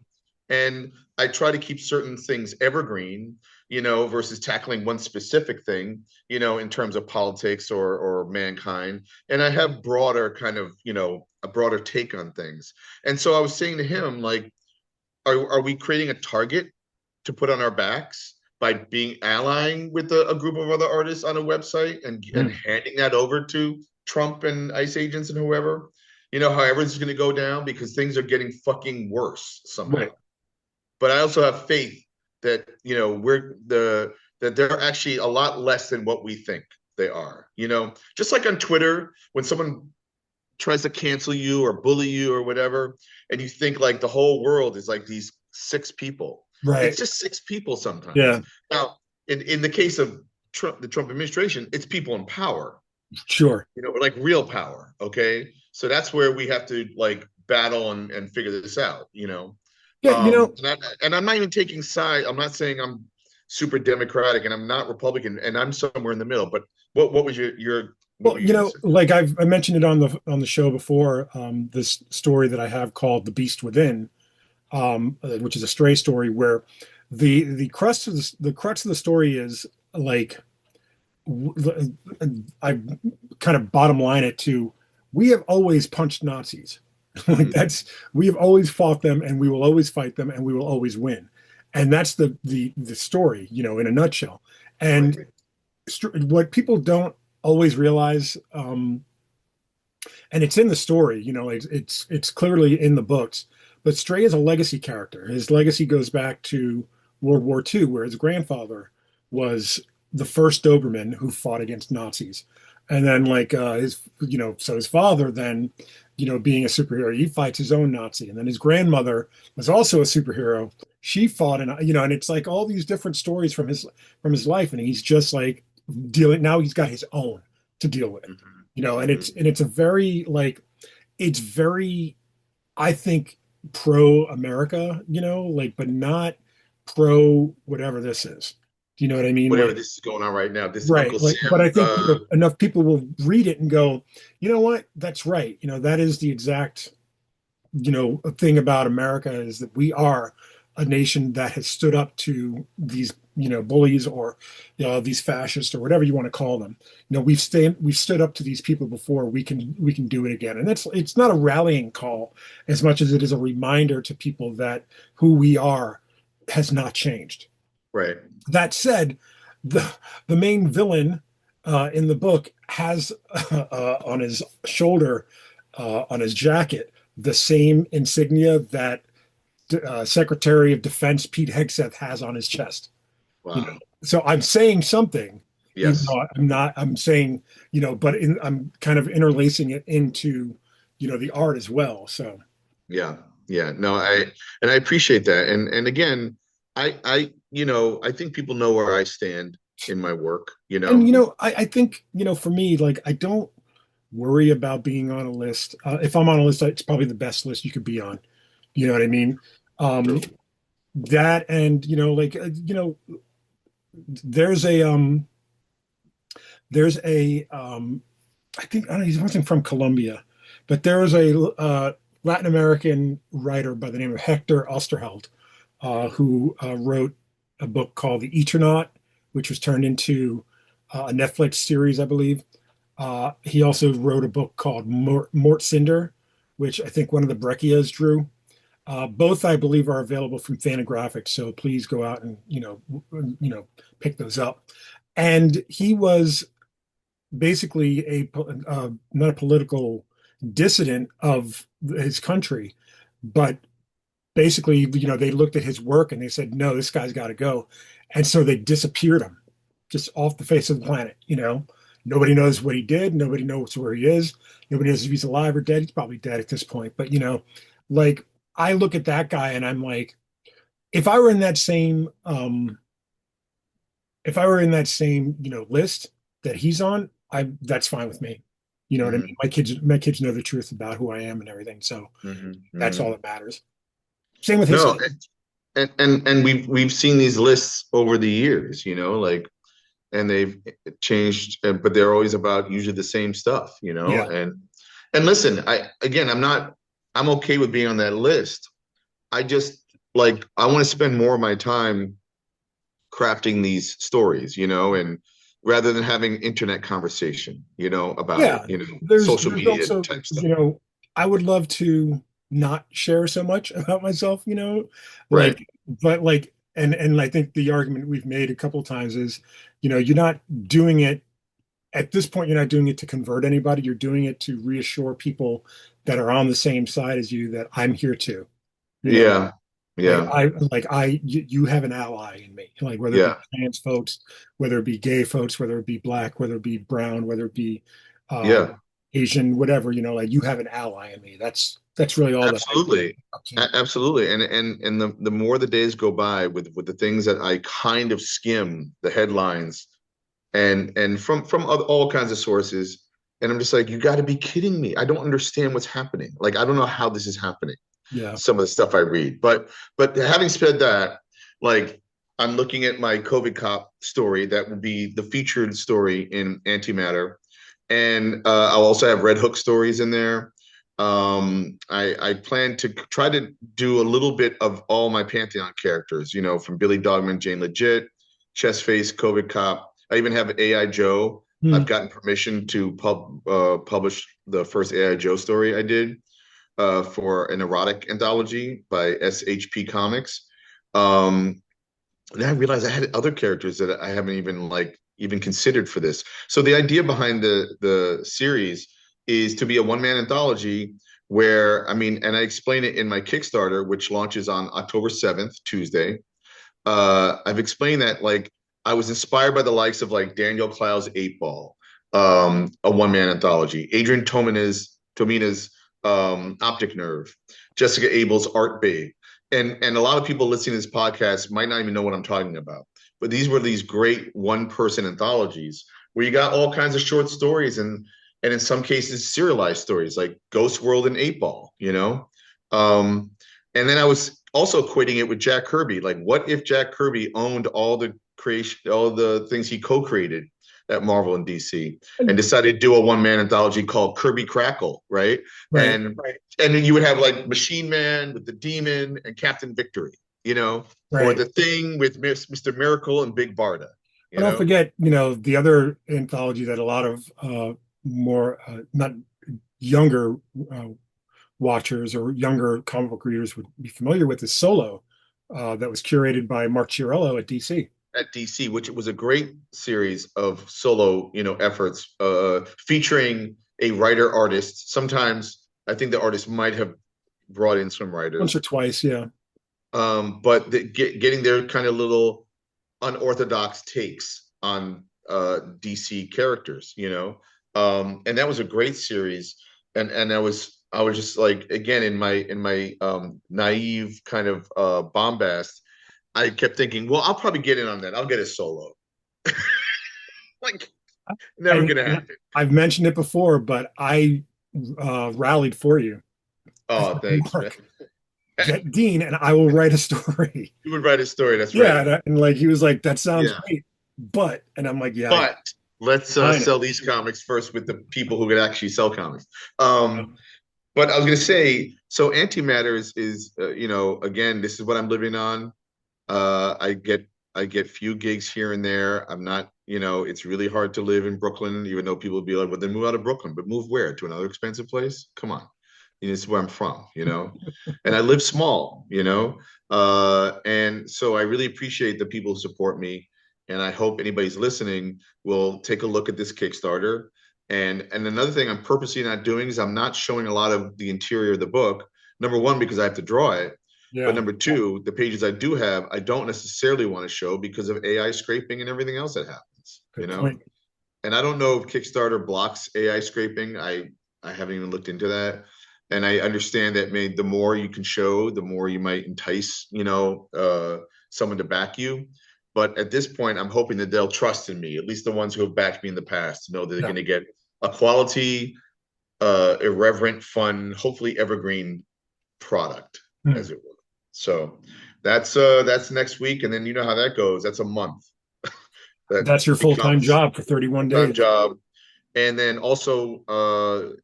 and I try to keep certain things evergreen, you know, versus tackling one specific thing, you know, in terms of politics or mankind. And I have broader kind of, you know, a broader take on things. And so I was saying to him, like, are we creating a target to put on our backs by being allying with a group of other artists on a website and Mhm. handing that over to Trump and ICE agents and whoever? You know, however it's going to go down because things are getting fucking worse somehow. Right. But I also have faith that, you know, that they're actually a lot less than what we think they are. You know, just like on Twitter, when someone tries to cancel you or bully you or whatever, and you think like the whole world is like these six people. Right. It's just six people sometimes. Yeah. Now, in the case of Trump, the Trump administration, it's people in power, Sure. you know, like real power. Okay. So that's where we have to like battle and figure this out, you know. Yeah. And I'm not even taking side. I'm not saying I'm super democratic and I'm not Republican and I'm somewhere in the middle. But what was your what Well, were you gonna say? like I mentioned it on the show before. This story that I have called "The Beast Within," which is a Stray story, where the crux of the story is like I kind of bottom line it to we have always punched Nazis. Like Mm-hmm. that's we have always fought them and we will always fight them and we will always win. And that's the story, in a nutshell. And Right. what people don't always realize, and it's in the story, it's clearly in the books, but Stray is a legacy character. His legacy goes back to World War II, where his grandfather was the first Doberman who fought against Nazis. And then so his father then, being a superhero, he fights his own Nazi. And then his grandmother was also a superhero. She fought, and it's like all these different stories from his life. And he's just like dealing, now he's got his own to deal with. Mm-hmm. And Mm-hmm. it's a very it's very, I think, pro America, but not pro whatever this is. Do you know what I mean? Whatever this is going on right now, this Right. Uncle But Sam. I think enough people will read it and go, you know what? That's right. That is the exact, thing about America is that we are a nation that has stood up to these, bullies or, these fascists or whatever you want to call them. We've stood up to these people before. We can do it again. And it's not a rallying call as much as it is a reminder to people that who we are has not changed. Right. That said, the main villain in the book has on his shoulder, on his jacket, the same insignia that Secretary of Defense Pete Hegseth has on his chest. You know, Wow. so I'm saying something, even Yes. though I'm not. I'm saying, I'm kind of interlacing it into, the art as well. So, Yeah. Yeah. No, I appreciate that. And again, I think people know where I stand in my work, you and know. I think, for me, like I don't worry about being on a list. If I'm on a list, it's probably the best list you could be on. You know what I mean? Um, True. that and there's a there's a I think I don't know, he wasn't from Colombia, but there was a Latin American writer by the name of Hector Osterheld, who wrote a book called The Eternaut, which was turned into a Netflix series, I believe. He also wrote a book called Mort Cinder, which I think one of the Breccias drew. Both, I believe, are available from Fantagraphics, so please go out and pick those up. And he was basically not a political dissident of his country, but basically, they looked at his work and they said, no, this guy's got to go. And so they disappeared him just off the face of the planet. Nobody knows what he did. Nobody knows where he is. Nobody knows if he's alive or dead. He's probably dead at this point. But, like I look at that guy and I'm like, if I were in that same, list that he's on, that's fine with me. You know what I Hmm. mean? My kids know the truth about who I am and everything. So Hmm. that's Hmm. all that matters. Same with his No, stuff. and we've seen these lists over the years, like, and they've changed, but they're always about usually the same stuff, Yeah. and listen, I'm okay with being on that list. I just like I want to spend more of my time crafting these stories, and rather than having internet conversation, about it, Yeah. There's social media also, type stuff. I would love to not share so much about myself, Right. like, but like, and I think the argument we've made a couple of times is, you're not doing it at this point, you're not doing it to convert anybody. You're doing it to reassure people that are on the same side as you that I'm here too. You know, Yeah. Yeah. you have an ally in me, like whether it be Yeah. trans folks, whether it be gay folks, whether it be black, whether it be brown, whether it be uh, Yeah. Asian, whatever, like you have an ally in me. That's really all that I Absolutely. up to. Absolutely. And the more the days go by with the things that I kind of skim the headlines and from all kinds of sources, and I'm just like, you got to be kidding me. I don't understand what's happening. Like, I don't know how this is happening. Yeah. Some of the stuff I read. But having said that, like, I'm looking at my COVID cop story that will be the featured story in Antimatter, and I'll also have Red Hook stories in there. I plan to try to do a little bit of all my Pantheon characters, from Billy Dogman, Jane Legit, Chessface, COVID Cop. I even have AI Joe. I've Hmm. gotten permission to publish the first AI Joe story I did for an erotic anthology by SHP Comics. Um, and I realized I had other characters that I haven't even considered for this. So the idea behind the series is to be a one-man anthology where, I mean, and I explain it in my Kickstarter, which launches on October 7th, Tuesday. I've explained that, like, I was inspired by the likes of like Daniel Clow's Eight Ball, a one-man anthology, Adrian Tomina's Optic Nerve, Jessica Abel's Art Babe, and a lot of people listening to this podcast might not even know what I'm talking about. But these were these great one-person anthologies where you got all kinds of short stories and in some cases serialized stories like Ghost World and Eight Ball, Um, and then I was also equating it with Jack Kirby. Like, what if Jack Kirby owned all the things he co-created at Marvel and DC, and decided to do a one-man anthology called Kirby Crackle, right? Right. And then you would have like Machine Man with the Demon and Captain Victory, or Right. the Thing with Mr. Miracle and Big Barda, But you don't know. forget, the other anthology that a lot of more not younger uh, watchers or younger comic book readers would be familiar with is Solo, that was curated by Mark Chiarello at DC. At DC, which was a great series of solo, efforts, featuring a writer artist. Sometimes I think the artist might have brought in some Once or writers, twice, yeah. but getting their kind of little unorthodox takes on DC characters, and that was a great series. And I was just like, again, in my naive kind of bombast, I kept thinking, well, I'll probably get in on that. I'll get a solo. Like, never And, gonna and happen. I've mentioned it before, but I rallied for you. I Oh, said, thanks, man. Mark, get Dean, and I will write a story. You would write a story. That's Yeah, right. and like he was like, "That sounds Yeah, great," and I'm like, "Yeah, but let's I know." sell these comics first with the people who could actually sell comics. But I was gonna say, so Antimatter is again, this is what I'm living on. I get few gigs here and there. I'm not, it's really hard to live in Brooklyn, even though people would be like, well, then move out of Brooklyn, but move where? To another expensive place? Come on. This is where I'm from, and I live small, and so I really appreciate the people who support me, and I hope anybody's listening will take a look at this Kickstarter. And another thing I'm purposely not doing is I'm not showing a lot of the interior of the book. Number one, because I have to draw it. But Yeah, number two, the pages I do have, I don't necessarily want to show because of AI scraping and everything else that happens, good point. And I don't know if Kickstarter blocks AI scraping. I haven't even looked into that. And I understand that the more you can show, the more you might entice, someone to back you. But at this point, I'm hoping that they'll trust in me, at least the ones who have backed me in the past, to know that they're Yeah. going to get a quality, irreverent, fun, hopefully evergreen product, Hmm. as it were. So that's next week, and then you know how that goes. That's a month. That That's your full-time becomes job for 31 full-time days. job. And then also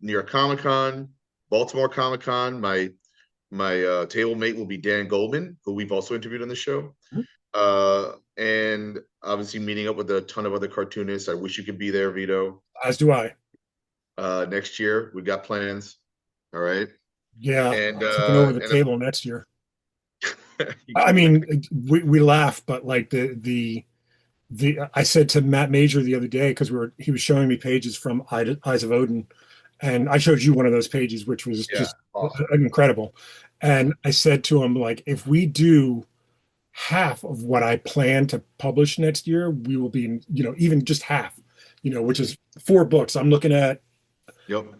New York Comic Con, Baltimore Comic Con. My table mate will be Dan Goldman, who we've also interviewed on the show. And obviously meeting up with a ton of other cartoonists. I wish you could be there, Vito. As do I. Next year, we got plans. All right. Yeah, And taking over the and table next year. you I can mean, we laugh, but like the I said to Matt Major the other day because he was showing me pages from Eyes of Odin, and I showed you one of those pages, which was yeah, just awesome. incredible. And I said to him, like, if we do half of what I plan to publish next year, we will be in, even just half, which is 4 books. I'm Yep.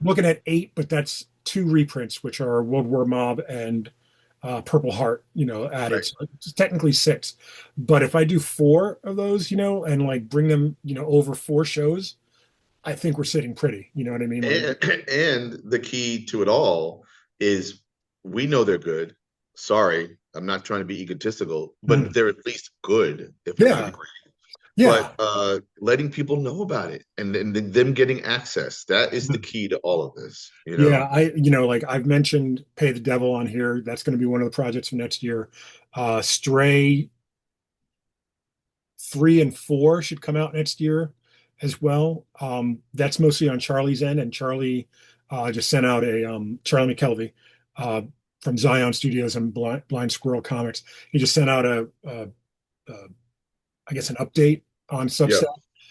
looking at 8, but that's 2 reprints, which are World War Mob and Purple Heart, added. Right. So it's technically 6. But if I do 4 of those, and like bring them, over 4 shows, I think we're sitting pretty. You know what I mean? Like, And the key to it all is we know they're good. Sorry, I'm not trying to be egotistical, but mm, they're at least good, if they're not yeah, great. yeah, But letting people know about it and them getting access, that is the mhm. key to all of this. Yeah. Like I've mentioned Pay the Devil on here. That's going to be one of the projects for next year. Stray 3 and 4 should come out next year as well. That's mostly on Charlie's end, and Charlie just sent out a Charlie McKelvey uh, from Zion Studios and Blind Squirrel Comics. He just sent out a I guess an update on Substack Yep.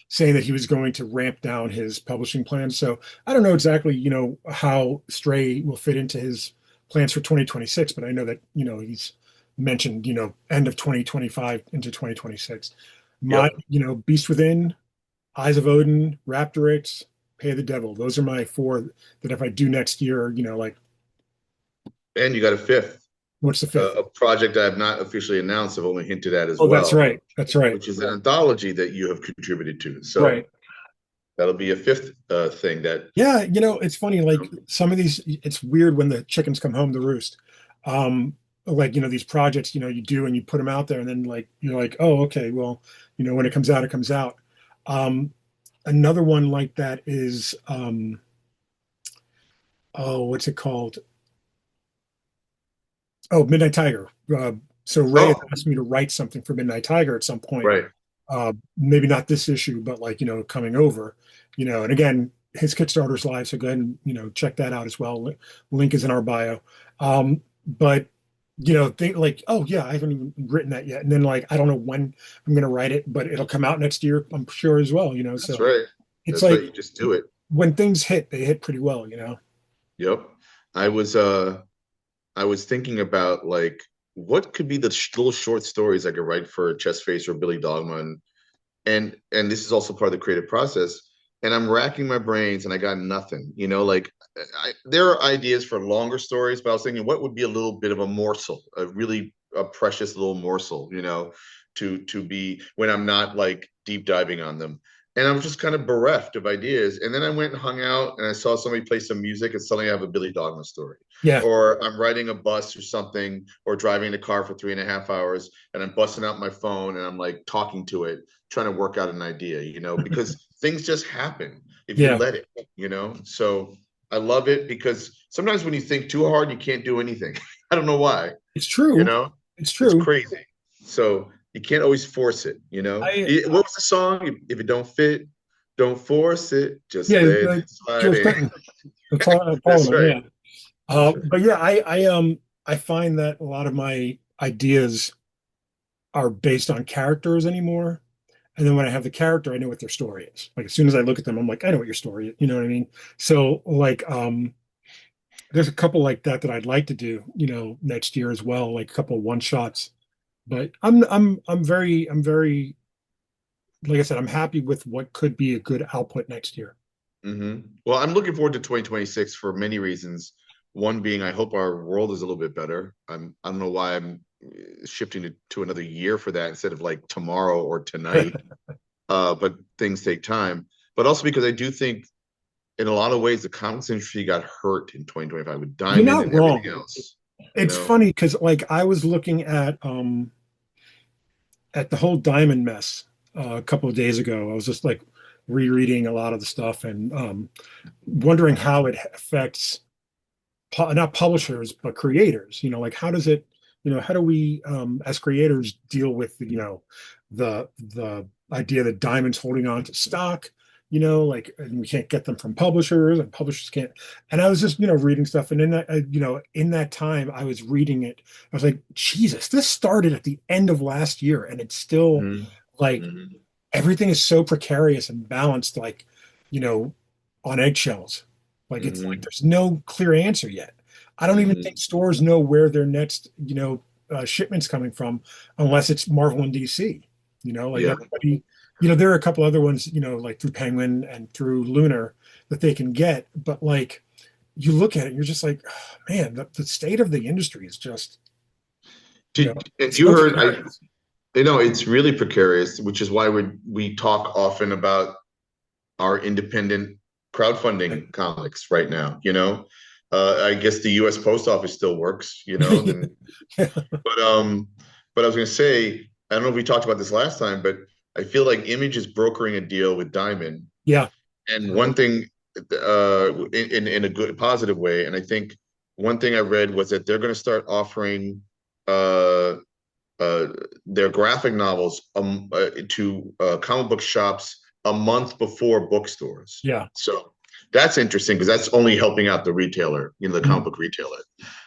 saying that he was going to ramp down his publishing plans. So I don't know exactly, how Stray will fit into his plans for 2026, but I know that, he's mentioned, end of 2025 into 2026. My, Yep. Beast Within, Eyes of Odin, Raptorix, Pay the Devil. Those are my 4 that if I do next year, like, And you got a fifth, what's the 5th? a project I have not officially announced. I've only hinted at as Oh, that's well, right. That's right. which is an anthology that you have contributed to. So Right. that'll be a fifth thing that Yeah, it's funny. Like some of these, it's weird when the chickens come home to roost. Like these projects, you do and you put them out there, and then like you're like, oh, okay, well, when it comes out, it comes out. Um, Another one like that is, oh, what's it called? Oh, Midnight Tiger. So Ray has oh, asked me to write something for Midnight Tiger at some point. right. Maybe not this issue, but like, coming over, and again, his Kickstarter's live. So go ahead and, check that out as well. Link is in our bio. But, think like, oh yeah, I haven't even written that yet. And then like, I don't know when I'm going to write it, but it'll come out next year, I'm sure as well, That's so right. it's That's right. like You just do it. when things hit, they hit pretty well. Yep. I was uh I was thinking about like what could be the little short stories I could write for Chessface or Billy Dogma, and this is also part of the creative process. And I'm racking my brains and I got nothing. Like there are ideas for longer stories, but I was thinking what would be a little bit of a morsel, a really a precious little morsel, to be when I'm not like deep diving on them. And I was just kind of bereft of ideas. And then I went and hung out and I saw somebody play some music and suddenly I have a Billy Dogma story. Yeah. Or I'm riding a bus or something, or driving a car for 3.5 hours and I'm busting out my phone and I'm like talking to it, trying to work out an idea, because things just happen if you Yeah. let it. So I love it because sometimes when you think too hard, you can't do anything. I don't know why, It's you true. know, It's it's true. crazy. So you can't always force it. I, What was the song? If it don't fit, don't force it. Just yeah, let it slide George in. Clinton, the That's Parliament. right. Yeah. for sure. But yeah, I find that a lot of my ideas are based on characters anymore. And then when I have the character, I know what their story is. Like as soon as I look at them, I'm like, I know what your story is. You know what I mean? So like there's a couple like that that I'd like to do, next year as well, like a couple of one shots. But I'm very like I said, I'm happy with what could be a good output next year. Well, I'm looking forward to 2026 for many reasons. One being, I hope our world is a little bit better. I don't know why I'm shifting to another year for that instead of like tomorrow or tonight. But things take time. But also because I do think, in a lot of ways, the comics industry got hurt in 2025 with You're Diamond not and everything wrong. else. You It's know. funny because like I was looking at the whole diamond mess a couple of days ago. I was just like rereading a lot of the stuff and wondering how it affects not publishers but creators. Like how does it, how do we as creators deal with the idea that diamonds holding on to stock, like and we can't get them from publishers and publishers can't. And I was just reading stuff, and in that in that time I was reading it, I was like, Jesus, this started at the end of last year and it's still Mhm. like Mhm. everything is so precarious and balanced, like, you know, on eggshells. Like it's like Mhm. there's no clear answer yet. I don't even think Mhm. stores know where their next, shipment's coming from unless it's Marvel and DC. Like Yeah. everybody, there are a couple other ones, like through Penguin and through Lunar that they can get, but like you look at it, you're just like, oh, man, the state of the industry is just, And it's you so heard, precarious. it's really precarious, which is why we talk often about our independent crowdfunding comics right now. I guess the U.S. Post Office still works. Then, but but I was going to say, I don't know if we talked about this last time, but I feel like Image is brokering a deal with Diamond, Yeah. and one thing, in a good positive way, and I think one thing I read was that they're going to start offering uh uh, their graphic novels to comic book shops a month before bookstores. Yeah. So that's interesting because that's only helping out the retailer, the comic book retailer.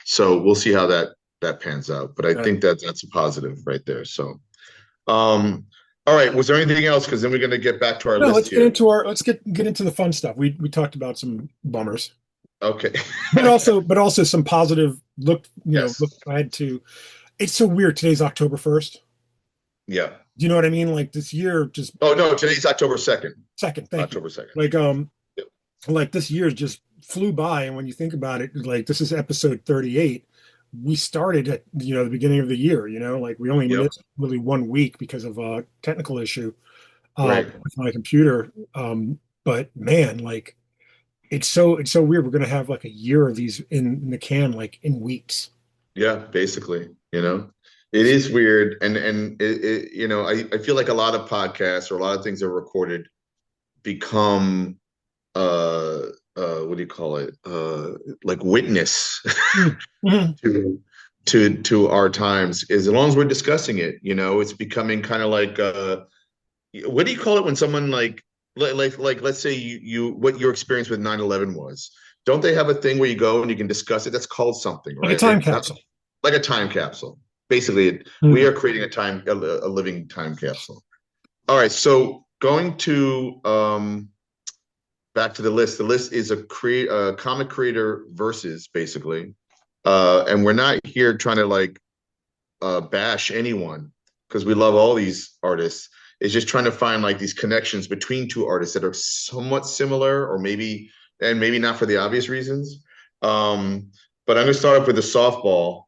So we'll see how that pans out. But I Yeah. think that's a positive right there. So, all right. Was there anything else? Because then we're going to get back to our No, list here. let's get into the fun stuff. We talked about some bummers, Okay. but also some positive look Yes. ahead to. It's so weird. Today's October 1st. Yeah. Do you know what I mean? Like this year just Oh no, today's October 2nd. second, thank you. October 2nd. Like Yep. like this year just flew by, and when you think about it, like this is episode 38. We started at the beginning of the year, like we only Yep. missed really 1 week because of a technical issue Right. with my computer. But man, like it's so weird. We're gonna have like a year of these in the can, like in weeks. Yeah, basically, it is weird, and I feel like a lot of podcasts or a lot of things that are recorded become what do you call it? Like witness Mhm. to to our times. As long as we're discussing it, it's becoming kind of like what do you call it when someone like let's say you what your experience with 9/11 was. Don't they have a thing where you go and you can discuss it? That's called something, Like a right? time Not capsule. like a time capsule. Basically, we Mhm. are creating a living time capsule. All right, so going to back to the list. The list is a comic creator versus basically, and we're not here trying to like bash anyone because we love all these artists. It's just trying to find like these connections between two artists that are somewhat similar, or maybe not for the obvious reasons. But I'm going to start off with a softball,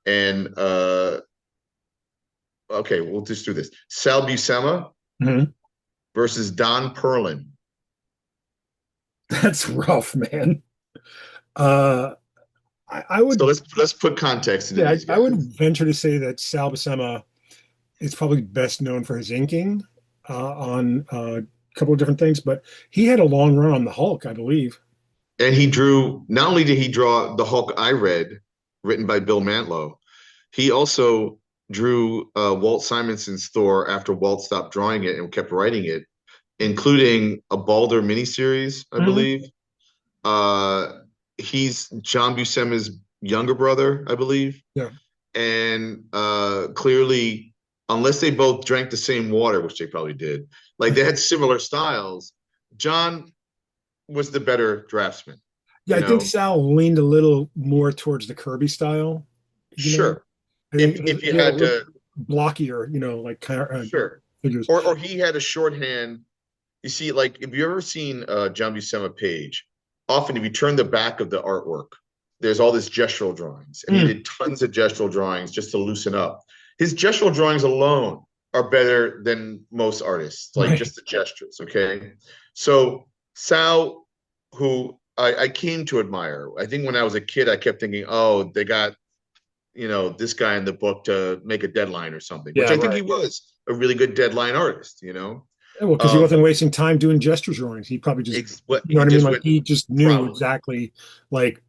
and okay, we'll just do this. Sal Buscema Mhm. versus Don Perlin. That's rough, man. Uh, I So would, let's put context into yeah, these I would guys. venture to say that Sal Buscema is probably best known for his inking on a couple of different things, but he had a long run on the Hulk, I believe. And he drew, not only did he draw the Hulk I read, written by Bill Mantlo, he also drew Walt Simonson's Thor after Walt stopped drawing it and kept writing it, including a Balder miniseries, I Mhm. believe. Uh, he's John Buscema's younger brother, I believe. Yeah. And clearly, unless they both drank the same water, which they probably did, like they had similar styles. John was the better draftsman, Yeah, you I think know? Sal leaned a little more towards the Kirby style. You know, Sure. I think If you he had a had little to, blockier, like kind of sure. figures. Or he had a shorthand. You see, like if you ever seen John Buscema page, often if you turn the back of the artwork, there's all this gestural drawings, and he Mm, did tons of gestural drawings just to loosen up. His gestural drawings alone are better than most artists, like right. just the gestures. Okay, so Sal, who I came to admire, I think when I was a kid, I kept thinking, oh, they got this guy in the book to make a deadline or something, which Yeah, I think right. he was a really good deadline artist. Well, because he Um, wasn't wasting time doing gesture drawings. He probably just, what you know he what I mean? just Like went he just knew probably exactly, like,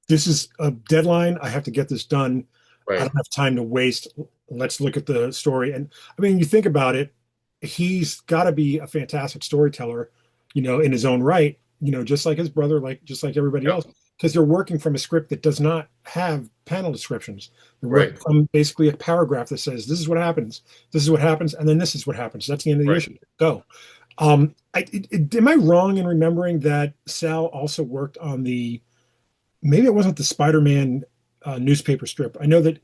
this is a deadline. I have to get this done. I right, don't have time to waste. Let's look at the story. And I mean, you think about it, he's got to be a fantastic storyteller, in his own right, just like his brother, like just like everybody yep, else, because they're working from a script that does not have panel descriptions. They're working right, from basically a paragraph that says, this is what happens, this is what happens, and then this is what happens. That's the end of the right. issue. Go. Am I wrong in remembering that Sal also worked on maybe it wasn't the Spider-Man newspaper strip. I know that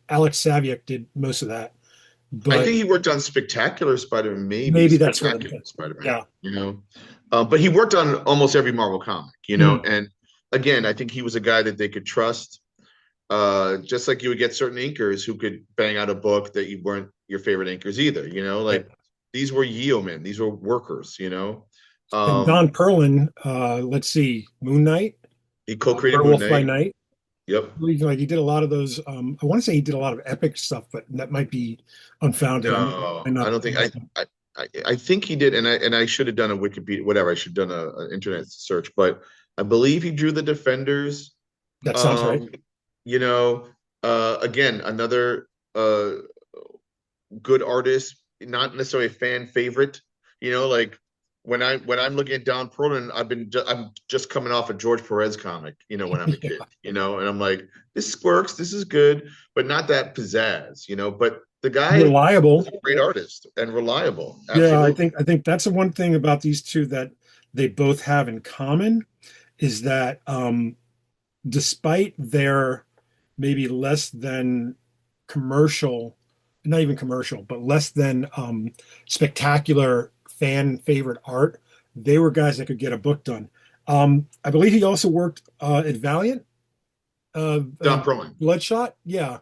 Alex Saviuk did most of that, I but think he worked on Spectacular Spider-Man, maybe maybe that's what I'm Spectacular thinking. Spider-Man, Yeah. but he worked on almost every Marvel comic, Mm, and again, I think he was a guy that they could trust. Just like you would get certain inkers who could bang out a book that you weren't your favorite inkers either, right. like these were yeomen, these were workers. And Um, Don Perlin, let's see, Moon Knight, he co-created Moon Werewolf by Knight. Night. Yep. I believe like he did a lot of those. I want to say he did a lot of epic stuff, but that might be unfounded. I'm No, I not. don't think I think he did, and I should have done a Wikipedia, whatever. I should have done an internet search, but I believe he drew the Defenders. That sounds right. Um, again, another good artist, not necessarily a fan favorite. Like when I'm looking at Don Perlin, I'm just coming off a George Perez comic. When I'm a kid. And I'm like, this works, this is good, but not that pizzazz. But the guy was Reliable. a great artist and reliable. Yeah, I Absolutely. think I think that's the one thing about these two that they both have in common is that despite their maybe less than commercial, not even commercial, but less than spectacular fan favorite art, they were guys that could get a book done. I believe he also worked at Valiant, Don Perlin. Bloodshot. Yeah,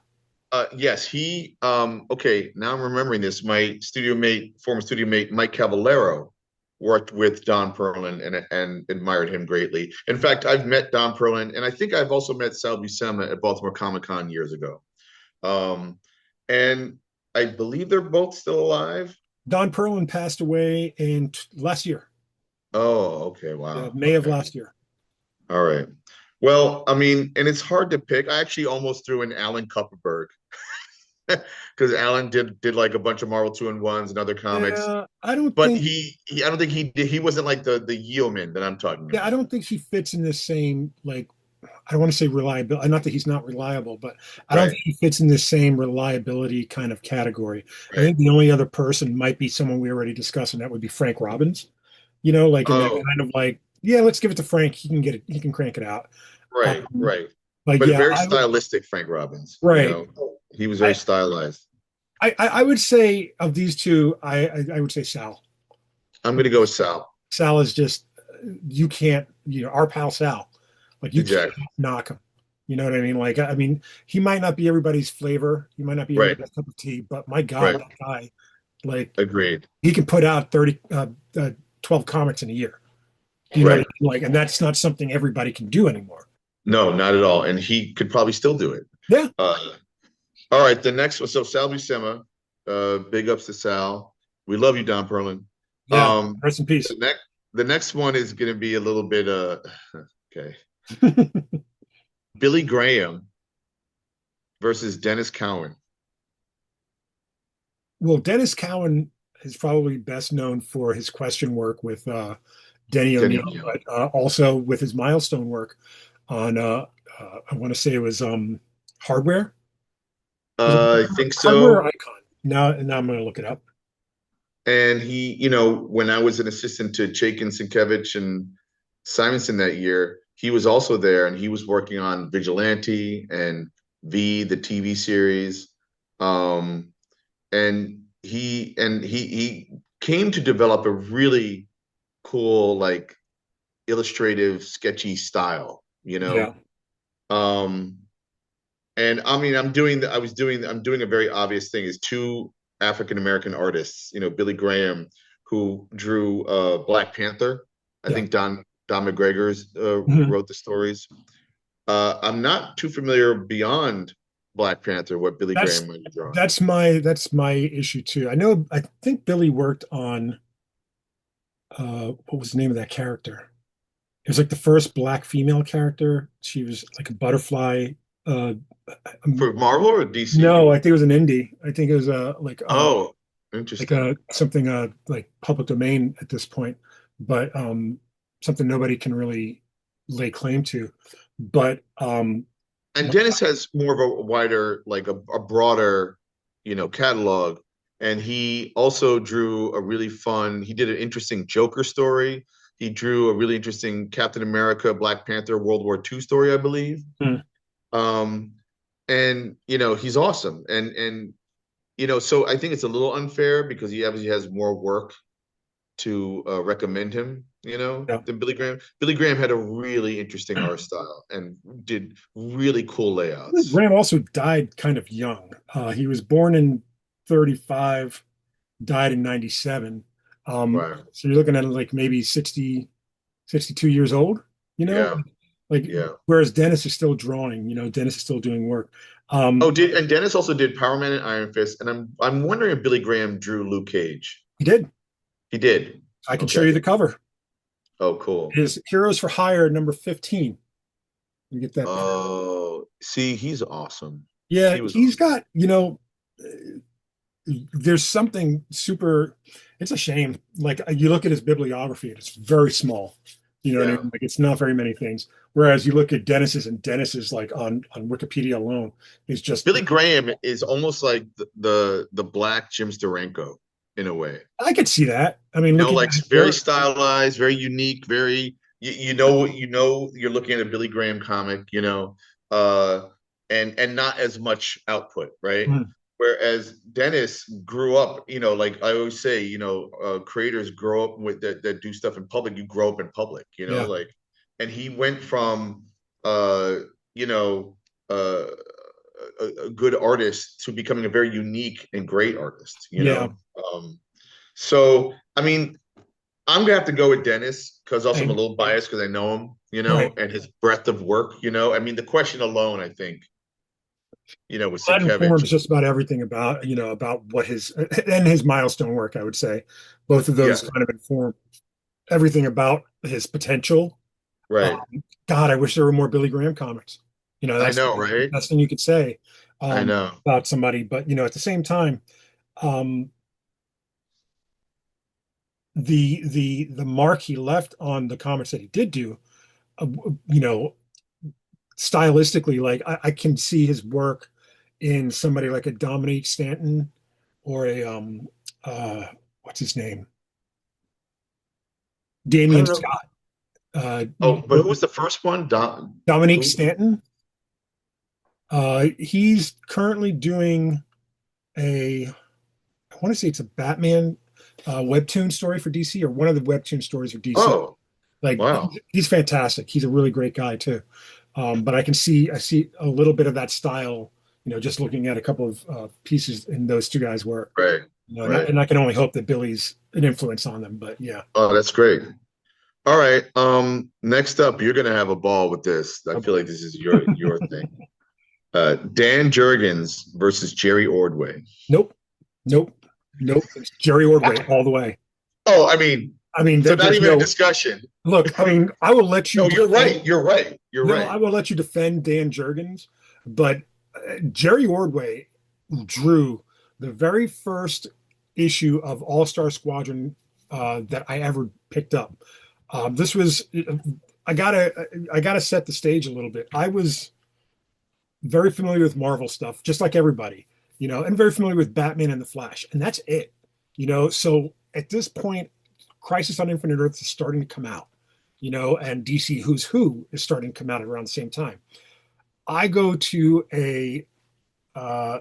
Yes, okay, now I'm remembering this. My former studio mate, Mike Cavallero, worked with Don Perlin and admired him greatly. In fact, I've met Don Perlin, and I think I've also met Sal Buscema at Baltimore Comic Con years ago. Um, and I believe they're both still alive. Don Perlin passed away in last year, Oh, okay, wow, May of okay, last year. all right. Well, I mean, and it's hard to pick. I actually almost threw in Alan Kupperberg because Alan did like a bunch of Marvel 2-in-1s and other comics. Yeah, I don't But think. he I don't think he wasn't like the yeoman that I'm talking Yeah, I about. don't think he fits in the same like. I don't want to say reliability. Not that he's not reliable, but I don't Right, think he fits in the same reliability kind of category. I right. think the only other person might be someone we already discussed, and that would be Frank Robbins. Like in that Oh, kind of like, yeah, let's give it to Frank. He can get it. He can crank it out. right, Um, right. but But yeah, very stylistic, Frank Robbins. right. He was very I, stylized. I would say of these two, I would say Sal. I'm gonna go with Sal. Sal is just you can't our pal Sal, like you can't Exactly. knock him. You know what I mean? Like I mean, he might not be everybody's flavor, he might not be Right, everybody's cup of tea, but my God, right. that guy, like Agreed. he can put out 30, 12 comics in a year. You know what I Right. mean? Like, and that's not something everybody can do anymore. No, not at all. And he could probably still do it. Yeah, All right. The next one. So Sal Buscema. Big ups to Sal. We love you, Don Perlin. yeah. Um, Rest in peace. the next one is gonna be a little bit okay. Billy Graham versus Dennis Cowan. Well, Dennis Cowan is probably best known for his question work with Denny Denny O'Neil, O'Neil. but also with his milestone work. on I want to say it was Hardware. Was it I think Hardware or so. Icon? Now I'm going to look it up. And he, when I was an assistant to Chaikin Sienkiewicz and Simonson that year, he was also there and he was working on Vigilante and the TV series. Um, and he came to develop a really cool, like illustrative, sketchy style, you Yeah. know. Um, and I mean, I'm doing a very obvious thing is two African American artists, Billy Graham, who drew Black Panther. I Yeah. think Don McGregor's Mhm. wrote the stories. I'm not too familiar beyond Black Panther what Billy That's Graham might have drawn. that's my issue too. I think Billy worked on what was the name of that character? It was like the first black female character. She was like a butterfly. Uh, For Marvel or DC? no, I think it was an indie. I think it was Oh, like interesting. a something like public domain at this point, but something nobody can really lay claim to. But And Dennis has more of a wider, like a broader, catalog. And he also drew he did an interesting Joker story. He drew a really interesting Captain America, Black Panther, World War II story, I believe. hmm, Um, and he's awesome. So I think it's a little unfair because he obviously has more work to recommend him, yeah. than Billy Graham. Billy Graham had a really interesting art style and did really cool layouts. Graham also died kind of young. He was born in 35, died in 97. Right. So you're looking at like maybe 60, 62 years old, you know, Yeah. like Yeah. whereas Dennis is still drawing, Dennis is still doing work. Oh, Um, and Dennis also did Power Man and Iron Fist, and I'm wondering if Billy Graham drew Luke Cage. he did. He did. I can show Okay. you the cover. Oh, cool. It is Heroes for Hire number 15. You get that there. Oh, see, he's awesome. Yeah, He was he's awesome. got, there's something super, it's a shame. Like you look at his bibliography, and it's very small. You know what I Yeah. mean? Like it's not very many things. Whereas you look at Dennis's, and Dennis is like on Wikipedia alone is just, Billy Graham is almost like the black Jim Steranko in a way. I could see that. I mean, looking Like at his very work, stylized, very unique, very you're looking at a Billy Graham comic, uh, and not as much output, right? mm, Whereas Dennis grew up, like I always say, creators grow up with that do stuff in public. You grow up in public, yeah, like, and he went from, uh, you know, uh, a good artist to becoming a very unique and great artist, yeah, So, I mean, I'm gonna have to go with Dennis because also I'm a same, little biased because I know him, right. and his breadth of work. I mean, the question alone, I think, with That informs Sienkiewicz, just about everything about about what his and his milestone work. I would say both of those yeah, kind of inform everything about his potential. right. Um, God, I wish there were more Billy Graham comics. I That's know, the right? best thing you could say I know. about somebody. But at the same time, um, the mark he left on the comics that he did do, uh, you know, stylistically, like I can see his work in somebody like a Dominique Stanton or a uh, what's his name, I Damian don't know. Scott. Uh, Oh, but who was the first one? Dominique Who? Stanton. He's currently doing a, I want to say it's a Batman webtoon story for DC or one of the webtoon stories for DC. Oh, Like wow. he's fantastic. He's a really great guy too. But I see a little bit of that style, just looking at a couple of pieces in those two guys' work. Right, right. And I can only hope that Billy's an influence on them. But yeah, Oh, that's great. All right. Next up, you're gonna have a ball with this. I oh feel boy. like this is your thing. Dan Jurgens versus Jerry Ordway. Nope, nope, nope. It's Jerry Ordway all the way. Oh, I mean, I mean, so not there's even a no discussion. look. I mean, I will let you No, you're defend. right. You're right. You're No, right. I will let you defend Dan Jurgens, but Jerry Ordway drew the very first issue of All Star Squadron that I ever picked up. This was I gotta set the stage a little bit. I was very familiar with Marvel stuff, just like everybody, and very familiar with Batman and the Flash, and that's it. So at this point, Crisis on Infinite Earths is starting to come out, and DC Who's Who is starting to come out around the same time. I go to a uh,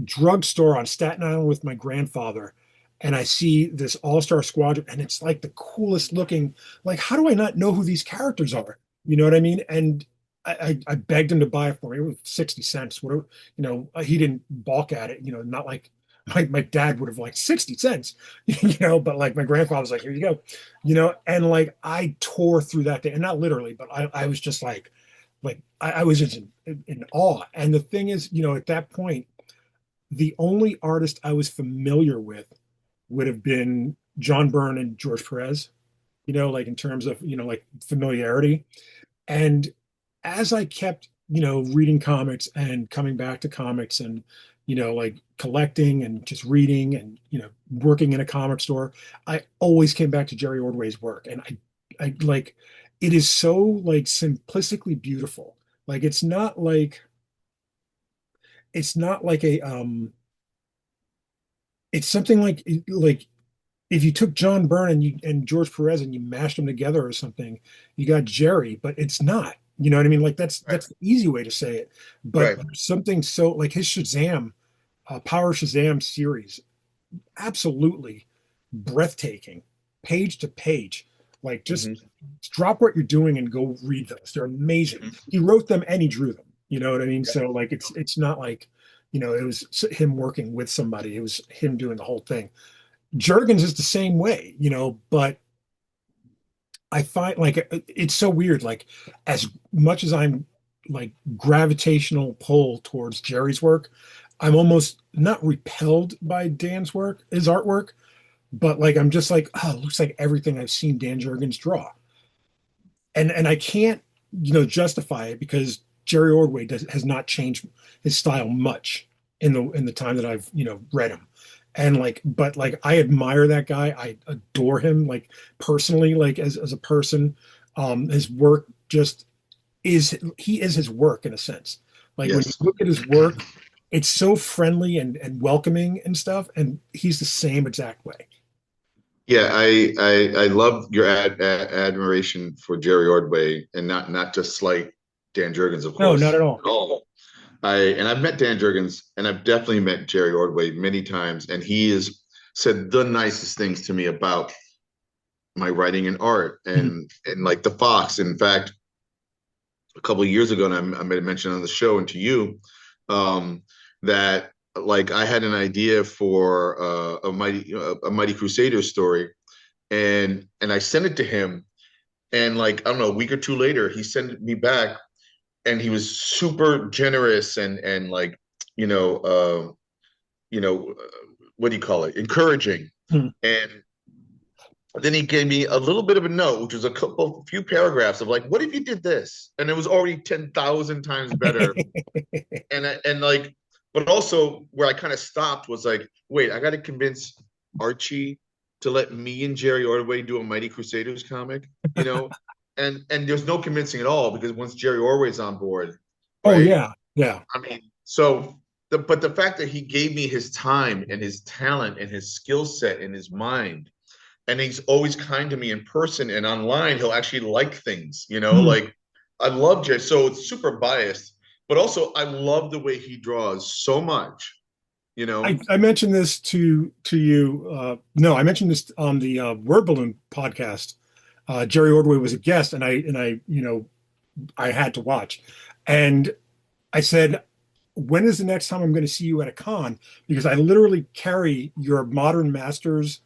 drugstore on Staten Island with my grandfather, and I see this All-Star Squadron, and it's like the coolest looking. Like, how do I not know who these characters are? You know what I mean? And I begged him to buy it for me. It was 60 cents. Whatever, he didn't balk at it, not like my dad would have like 60 cents, but like my grandfather was like, here you go, and like I tore through that day, and not literally, but I was just like I was just in awe. And the thing is, at that point, the only artist I was familiar with would have been John Byrne and George Perez, like in terms of, like familiarity. And as I kept, reading comics and coming back to comics and, like collecting and just reading and, working in a comic store, I always came back to Jerry Ordway's work. And I like, it is so like simplistically beautiful. Like, it's not like it's something like if you took John Byrne and George Perez and you mashed them together or something, you got Jerry, but it's not. You know what I mean? Like Right. that's the easy way to say it. But Right. there's something so like his Shazam, Power Shazam series, absolutely breathtaking, page to page. Like just Hmm. drop what you're doing and go read those. They're amazing. Hmm. He wrote them and he drew them. You know what I mean? Yeah. So like it's not like it was him working with somebody. It was him doing the whole thing. Jurgens is the same way, but I find like it's so weird. Like as much as I'm like gravitational pull towards Jerry's work, I'm almost not repelled by Dan's work, his artwork, but like I'm just like, oh, it looks like everything I've seen Dan Jurgens draw. And I can't, justify it because Jerry Ordway has not changed his style much in the time that I've, read him. And like, but like I admire that guy. I adore him like personally, like as a person. His work just he is his work in a sense. Like when you Yes. look at his work, it's so friendly and welcoming and stuff, and he's the same exact way. Yeah, I love your admiration for Jerry Ordway, and not just slight Dan Jurgens, of No, not course. at all. Oh, I've met Dan Jurgens, and I've definitely met Jerry Ordway many times, and he has said the nicest things to me about my writing and art, Mhm. and like the Fox. In fact, a couple of years ago, and I made a mention on the show and to you, um, that like I had an idea for a Mighty Crusaders story, and I sent it to him, and like I don't know, a week or two later, he sent it me back, and he was super generous and like you know uh, you know what do you call it, encouraging, Mhm. and then he gave me a little bit of a note, which was a few paragraphs of like, what if you did this? And it was already 10,000 times better. And like, but also where I kind of stopped was like, wait, I got to convince Archie to let me and Jerry Ordway do a Mighty Crusaders comic, you know? And there's no convincing at all because once Jerry Ordway's on board, Oh right? yeah, yeah. I mean, so but the fact that he gave me his time and his talent and his skill set and his mind, and he's always kind to me in person and online, he'll actually like things, Mhm. like I love Jay. So it's super biased, but also I love the way he draws so much, you know. I mentioned this to you. No, I mentioned this on the Word Balloon podcast. Jerry Ordway was a guest, and I I had to watch, and I said, "When is the next time I'm going to see you at a con?" Because I literally carry your Modern Masters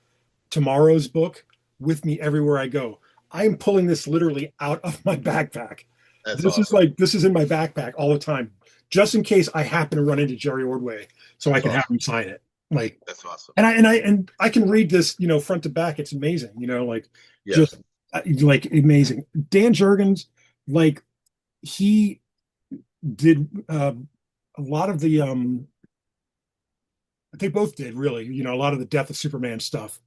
Tomorrow's book with me everywhere I go. I am pulling this literally out of my backpack. That's This is awesome. like this is in my backpack all the time, just in case I happen to run into Jerry Ordway, so I That's can have awesome. him sign it. Like, That's awesome. and I can read this, front to back. It's amazing, like Yes. just like amazing. Dan Jurgens, like he did a lot of the they both did really, a lot of the Death of Superman stuff.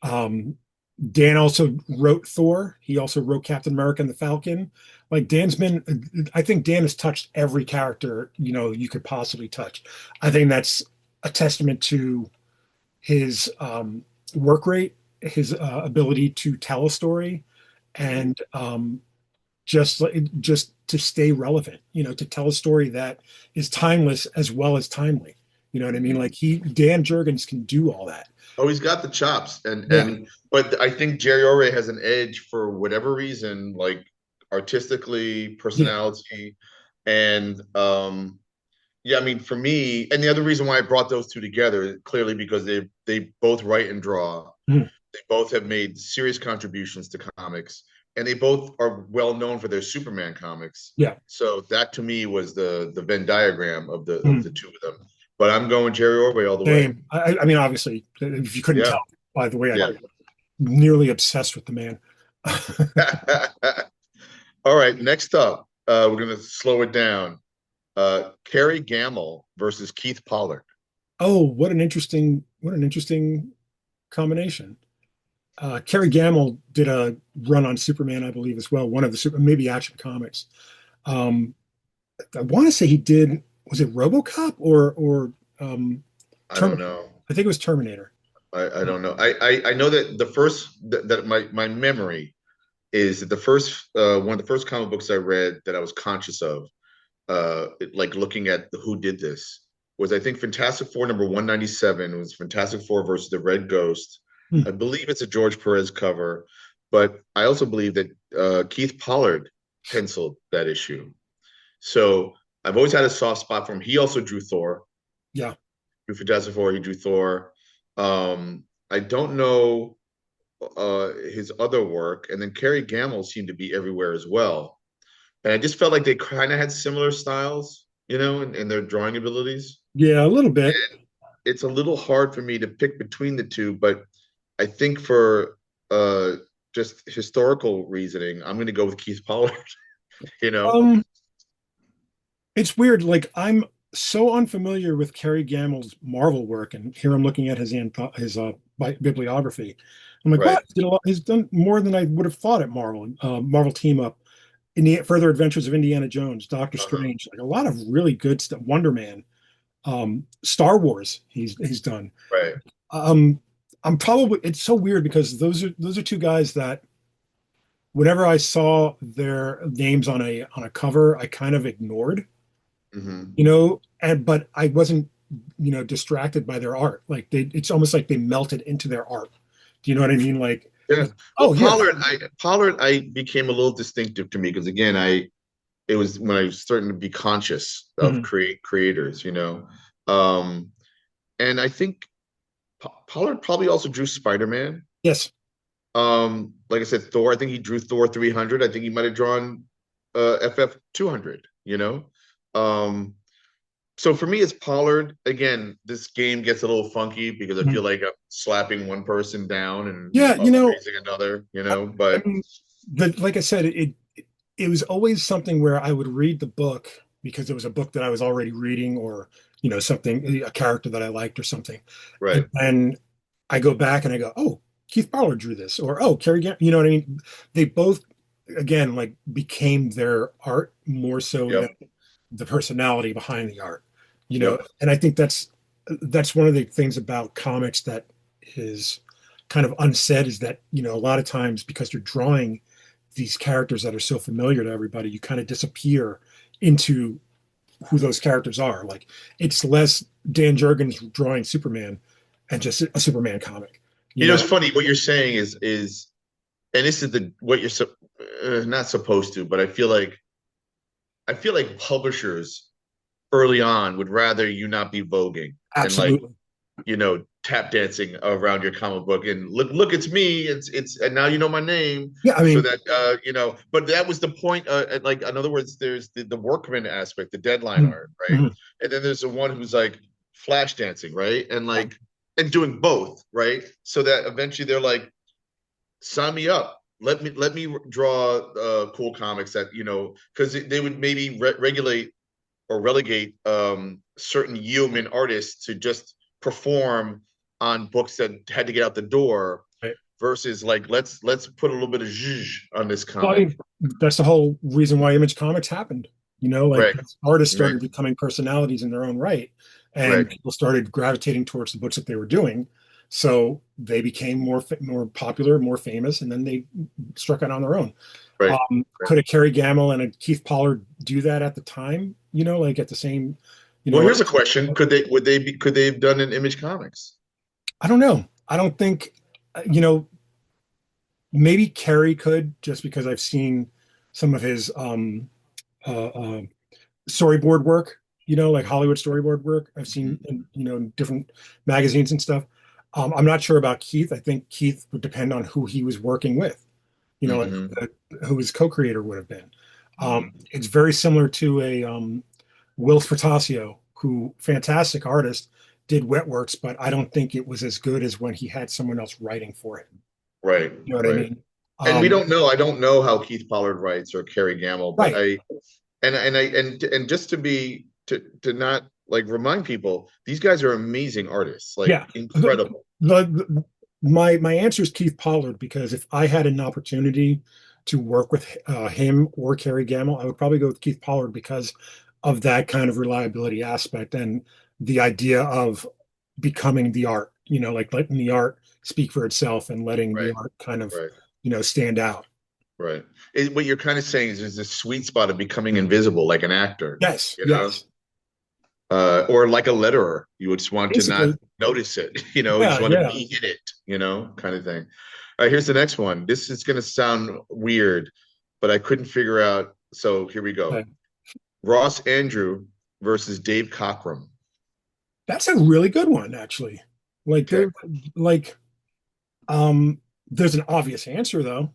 Um, Dan also wrote Thor. He also wrote Captain America and the Falcon. Like I think Dan has touched every character, you could possibly touch. I think that's a testament to his work rate, his ability to tell a story, Mhm. and just to stay relevant, to tell a story that is timeless as well as timely. You know what I mean? Mhm. Like Dan Jurgens can do all that. Oh, he's got the chops, Yeah. but I think Jerry Ore has an edge for whatever reason, like artistically, Yeah. personality, and yeah. I mean, for me, and the other reason why I brought those two together clearly because they both write and draw. Mhm. They both have made serious contributions to comics, and they both are well known for their Superman comics. Yeah. So that to me was the Venn diagram of the Mhm. two of them. But I'm going Jerry Ordway all the way. Same. I mean, obviously, if you couldn't Yeah, tell by the way I yeah. nearly obsessed with the man. All right, next up, we're gonna slow it down. Kerry Gamble versus Keith Pollard. Oh, what an interesting combination. Kerry Gamble did a run on Superman, I believe, as well. One of the maybe Action Comics. Um, I want to say he did. Was it RoboCop or I don't Terminator? know. I think it was Terminator. I don't know. I know that the first that my memory is that the first one of the first comic books I read that I was conscious of, like looking at who did this was I think Fantastic Four number 197. It was Fantastic Four versus the Red Ghost. Hmm. I believe it's a George Perez cover, but I also believe that Keith Pollard penciled that issue. So I've always had a soft spot for him. He also drew Thor. Yeah. Drew Fantastic Four. He drew Thor. I don't know his other work, and then Kerry Gamble seemed to be everywhere as well. And I just felt like they kind of had similar styles, in their drawing abilities. Yeah, a little bit. It's a little hard for me to pick between the two, but I think for uh, just historical reasoning, I'm going to go with Keith Pollard. You know, Um, it's weird. Like I'm so unfamiliar with Kerry Gamble's Marvel work, and here I'm looking at his bibliography. I'm like, right? what? He's done more than I would have thought at Marvel. Marvel Team Up, in the Further Adventures of Indiana Jones, Doctor Uh-huh. Strange, like a lot of really good stuff. Wonder Man, Star Wars. He's done. Right. Um, I'm probably. It's so weird because those are two guys that whenever I saw their names on a cover, I kind of ignored, Hmm. and but I wasn't, distracted by their art. Like it's almost like they melted into their art. Do you know what I mean? Like, Yeah. Well, oh yeah. Pollard, I became a little distinctive to me because again, it was when I was starting to be conscious of Mhm. creators. Um, and I think Pollard probably also drew Spider-Man. Yes. Like I said, Thor. I think he drew Thor 300. I think he might have drawn FF 200. So for me, it's Pollard. Again, this game gets a little funky because I Mhm. feel like I'm slapping one person down and Yeah, praising another. I, I mean, like I said, it was always something where I would read the book because it was a book that I was already reading, or something, a character that I liked or something, and Right. then I go back and I go, oh, Keith Ballard drew this, or oh, Kerry Gam, you know what I mean? They both, again, like became their art more so than Yep. the personality behind the art, Yep. and I think that's one of the things about comics that is kind of unsaid, is that a lot of times because you're drawing these characters that are so familiar to everybody, you kind of disappear into who those characters are. Like it's less Dan Jurgens drawing Superman and just a Superman comic, you It's know? funny what you're saying is, and this is the what you're not supposed to, but I feel like publishers early on would rather you not be voguing and like Absolutely. tap dancing around your comic book and look it's me, it's and now you know my name, Yeah, I so mean, that but that was the point, like in other words there's the workman aspect, the deadline mhm, art, right? mhm, And then there's the one who's like flash dancing, right? And like and doing both, right? So that eventually they're like, sign me up. Let me draw cool comics that because they would maybe regulate or relegate certain human artists to just perform on books that had to get out the door. right. versus like let's put a little bit of zhuzh on this Well, I comic. mean, that's the whole reason why Image Comics happened. Like Right, artists right, started becoming personalities in their own right, and right, people started gravitating towards the books that they were doing. So they became more popular, more famous, and then they struck out on their own. right, right. Could a Kerry Gamble and a Keith Pollard do that at the time? Like at the same, Well, like here's a question: could they have done an Image Comics? I don't know. I don't think, you know, maybe Kerry could just because I've seen some of his uh, uh, storyboard work, like Hollywood storyboard work. I've seen Mhm, in different magazines and stuff. I'm not sure about Keith. I think Keith would depend on who he was working with, and mhm, who his co-creator would have been. mhm. It's very similar to a Will Spertasio, who fantastic artist, did Wetworks, but I don't think it was as good as when he had someone else writing for him. Right, You know what I right. mean? And we Um, don't know. I don't know how Keith Pollard writes or Kerry Gamble, but right. and just to not like remind people, these guys are amazing artists, like Yeah. incredible. My answer is Keith Pollard because if I had an opportunity to work with him or Kerry Gamble, I would probably go with Keith Pollard because of that kind of reliability aspect and the idea of becoming the art, like letting the art speak for itself and letting the Right, art kind of, right, stand out. right. What you're kind of saying is there's this sweet spot of becoming invisible, like an actor, Yes, you know, yes. or like a letterer. You would just want to not Basically, notice it, you yeah, just want to yeah. be in it, kind of thing. All right, here's the next one. This is going to sound weird, but I couldn't figure out. So here we go. Okay. Ross Andrew versus Dave Cockrum. That's a really good one, actually. Like Okay. there, like Um, there's an obvious answer though.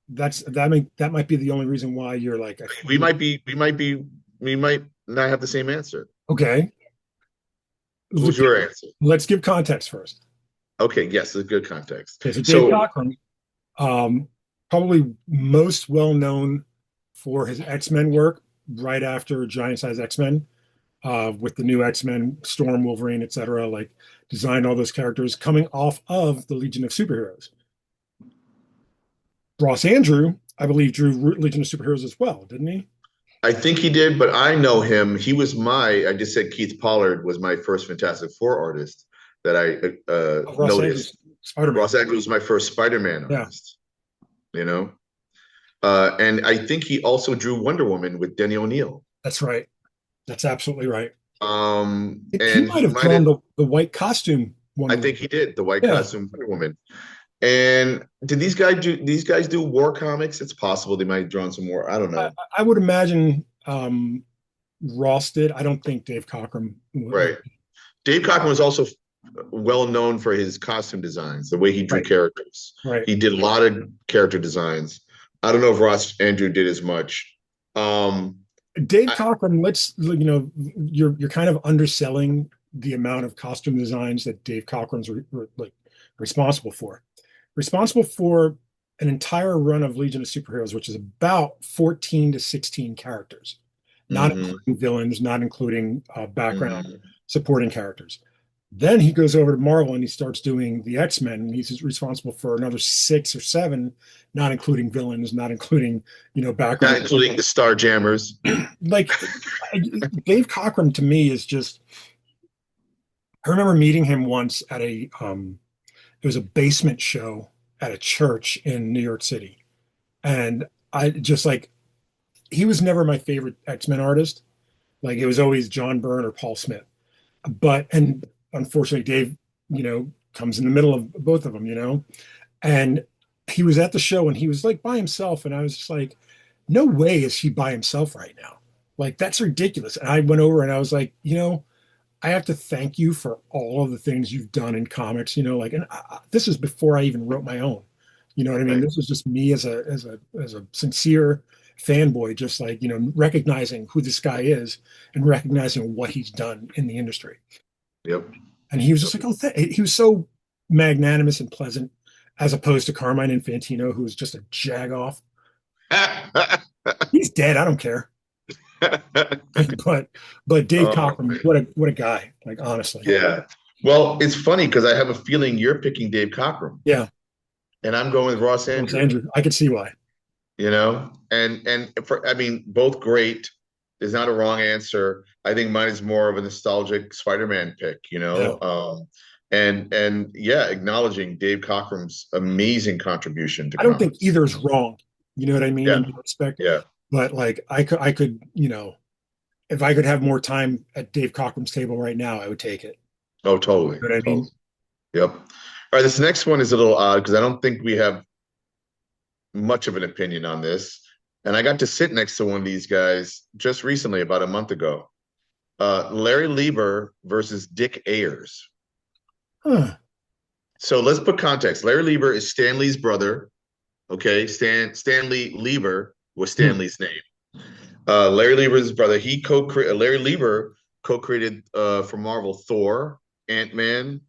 That might be the only reason why you're like, We might be, we might be, we might not have the same answer. okay. Who's your answer? Let's give context first. Okay, yes, it's a good context. Okay, so Dave So Cockrum, um, probably most well known for his X-Men work right after Giant Size X-Men, with the new X-Men, Storm, Wolverine, etc. Like designed all those characters coming off of the Legion of Superheroes. Ross Andrew, I believe, drew Legion of Superheroes as well, didn't he? I think he did, but I know him. I just said Keith Pollard was my first Fantastic Four artist that I Of Ross Andrews, noticed. Spider-Man. Ross Andrew was my first Spider-Man Yeah, artist, you know? And I think he also drew Wonder Woman with Denny O'Neil. that's right. That's absolutely right. He And might he have might drawn have, the white costume I Wonder think Woman. he did, the white Yeah, costume Wonder Woman. And did these guys do war comics? It's possible they might have drawn some more. I don't I, know. I would imagine Ross did. I don't think Dave Cockrum would. Right. Dave Cockrum was also well known for his costume designs, the way he drew Right, characters. right. He did a lot of character designs. I don't know if Ross Andrew did as much. Dave I, Cockrum. You're kind of underselling the amount of costume designs that Dave Cockrum's like responsible for. Responsible for an entire run of Legion of Superheroes, which is about 14 to 16 characters, not mhm, including villains, not including background mhm. supporting characters. Then he goes over to Marvel and he starts doing the X-Men, and he's responsible for another 6 or 7, not including villains, not including Not background. including the Star Jammers. Like Dave Cockrum to me is just. I remember meeting him once at it was a basement show at a church in New York City, and I just like he was never my favorite X-Men artist. Like it was always John Byrne or Paul Smith. And unfortunately, Dave, comes in the middle of both of them, And he was at the show and he was like by himself, and I was just like, no way is he by himself right now. Like that's ridiculous. And I went over and I was like, I have to thank you for all of the things you've done in comics, and this is before I even wrote my own. You know what I mean? Right. This was just me as a sincere fanboy, just like, recognizing who this guy is and recognizing what he's done in the industry. Yep. And he was just like, he was so magnanimous and pleasant, as opposed to Carmine Infantino, who was just a jagoff. He's dead. I don't care. but Dave Oh, Cockrum, man. what a guy. Like honestly, Yeah. Well, it's funny because I have a feeling you're picking Dave Cockrum. yeah. and I'm going with Ross Ross Andrew. Andrew. I could see why. And for, I mean, both great. There's not a wrong answer. I think mine is more of a nostalgic Spider-Man pick, Yeah. and yeah, acknowledging Dave Cockrum's amazing contribution to I don't think comics. either is wrong. You know what I mean? Yeah, In that respect. yeah. But like I could, if I could have more time at Dave Cockrum's table right now, I would take it. Oh, totally, You know what I totally. mean? Yep. All right, this next one is a little odd because I don't think we have much of an opinion on this. And I got to sit next to one of these guys just recently, about a month ago. Larry Lieber versus Dick Ayers. Huh. So let's put context. Larry Lieber is Stan Lee's brother. Okay, Stanley Lieber was Hmm. Stan Lee's name. Larry Lieber's brother. Larry Lieber co-created for Marvel Thor, Ant-Man,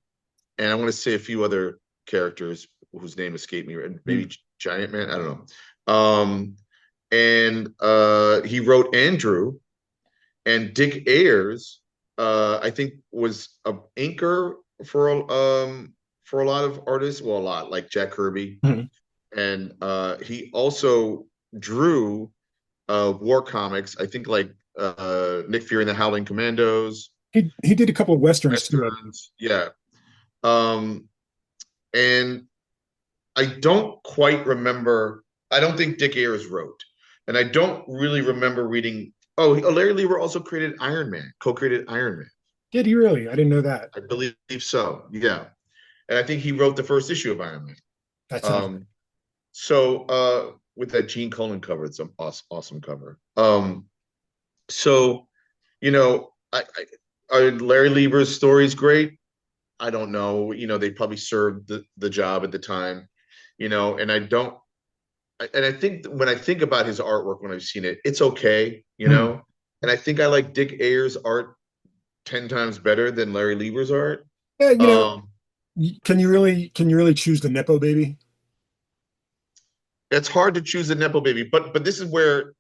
and I want to say a few other characters whose name escaped me. Hmm. Maybe Giant Man. I don't know. And he wrote Andrew, and Dick Ayers. I think was a inker for a lot of artists. Well, a lot like Jack Kirby, Hmm. and he also drew war comics. I think like Nick Fury and the Howling Commandos, He did a couple of westerns too. westerns. Yeah. Um, and I don't quite remember. I don't think Dick Ayers wrote, and I don't really remember reading. Oh, Larry Lieber also created Iron Man, co-created Iron Man. Did he really? I didn't know that. I believe so. Yeah, and I think he wrote the first issue of Iron Man. That sounds Um, so with that Gene Colan cover, it's an awesome cover. So are Larry Lieber's stories great? I don't know. They probably served the job at the time. And I don't. And I think when I think about his artwork when I've seen it, it's okay. hmm. And I think I like Dick Ayers' art 10 times better than Larry Lieber's art. Yeah, Um, can you really choose the Nepo baby? it's hard to choose a Nepo baby, but this is where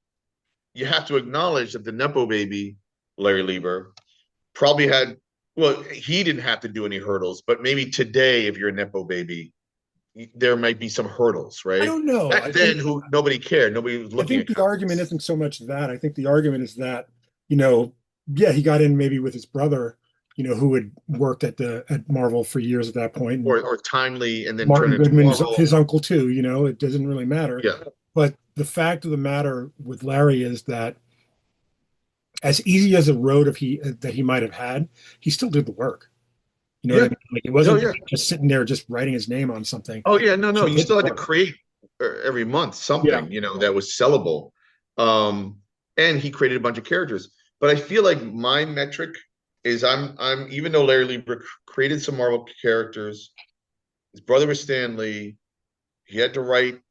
you have to acknowledge that the Nepo baby, Larry Lieber, probably had, well, he didn't have to do any hurdles, but maybe today, if you're a Nepo baby, there might be some hurdles, I right? don't know. Back then, who nobody cared. Nobody was I looking think at the argument comics. isn't so much that. I think the argument is that, you know, yeah, he got in maybe with his brother, who had worked at Marvel for years at that point, and Or timely and then turn Martin into Goodman's Marvel. his uncle too. It doesn't really matter. Yeah. But the fact of the matter with Larry is that as easy as a road of he that he might have had, he still did the work. You know what I Yeah. mean? Like it Oh wasn't yeah. just sitting there just writing his name on something. Oh yeah. No, no. He You did still the had to work. create every month Yeah. something, that was sellable. Um, and he created a bunch of characters. But I feel like my metric is I'm even though Larry Lieber created some Marvel characters, his brother was Stan Lee, he had to write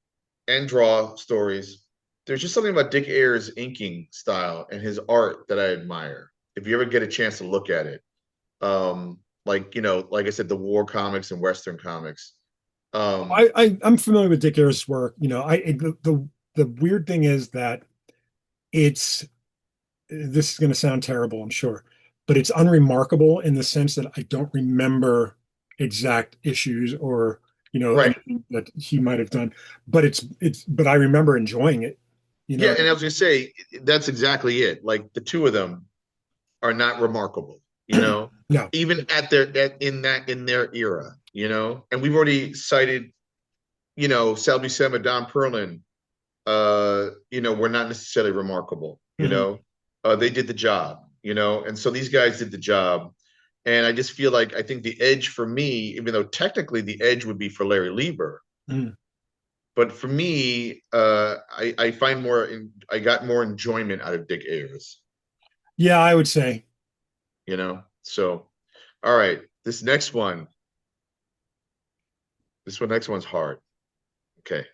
and draw stories. There's just something about Dick Ayers' inking style and his art that I admire. If you ever get a chance to look at it, like I said, the war comics and Western comics. Um, I'm familiar with Dick Ayers' work. The weird thing is that it's this is going to sound terrible, I'm sure, but it's unremarkable in the sense that I don't remember exact issues or right. anything that he might have done. But I remember enjoying it. You Yeah, know, and I was gonna say that's exactly it. Like the two of them are not remarkable, no. even in their era, And we've already cited, Sal Buscema, Don Perlin, were not necessarily remarkable, Mhm. They did the job, and so these guys did the job. And I just feel like I think the edge for me, even though technically the edge would be for Larry Lieber, Mhm. but for me, I find I got more enjoyment out of Dick Ayers, Yeah, I would say. So, all right, next one's hard. Okay,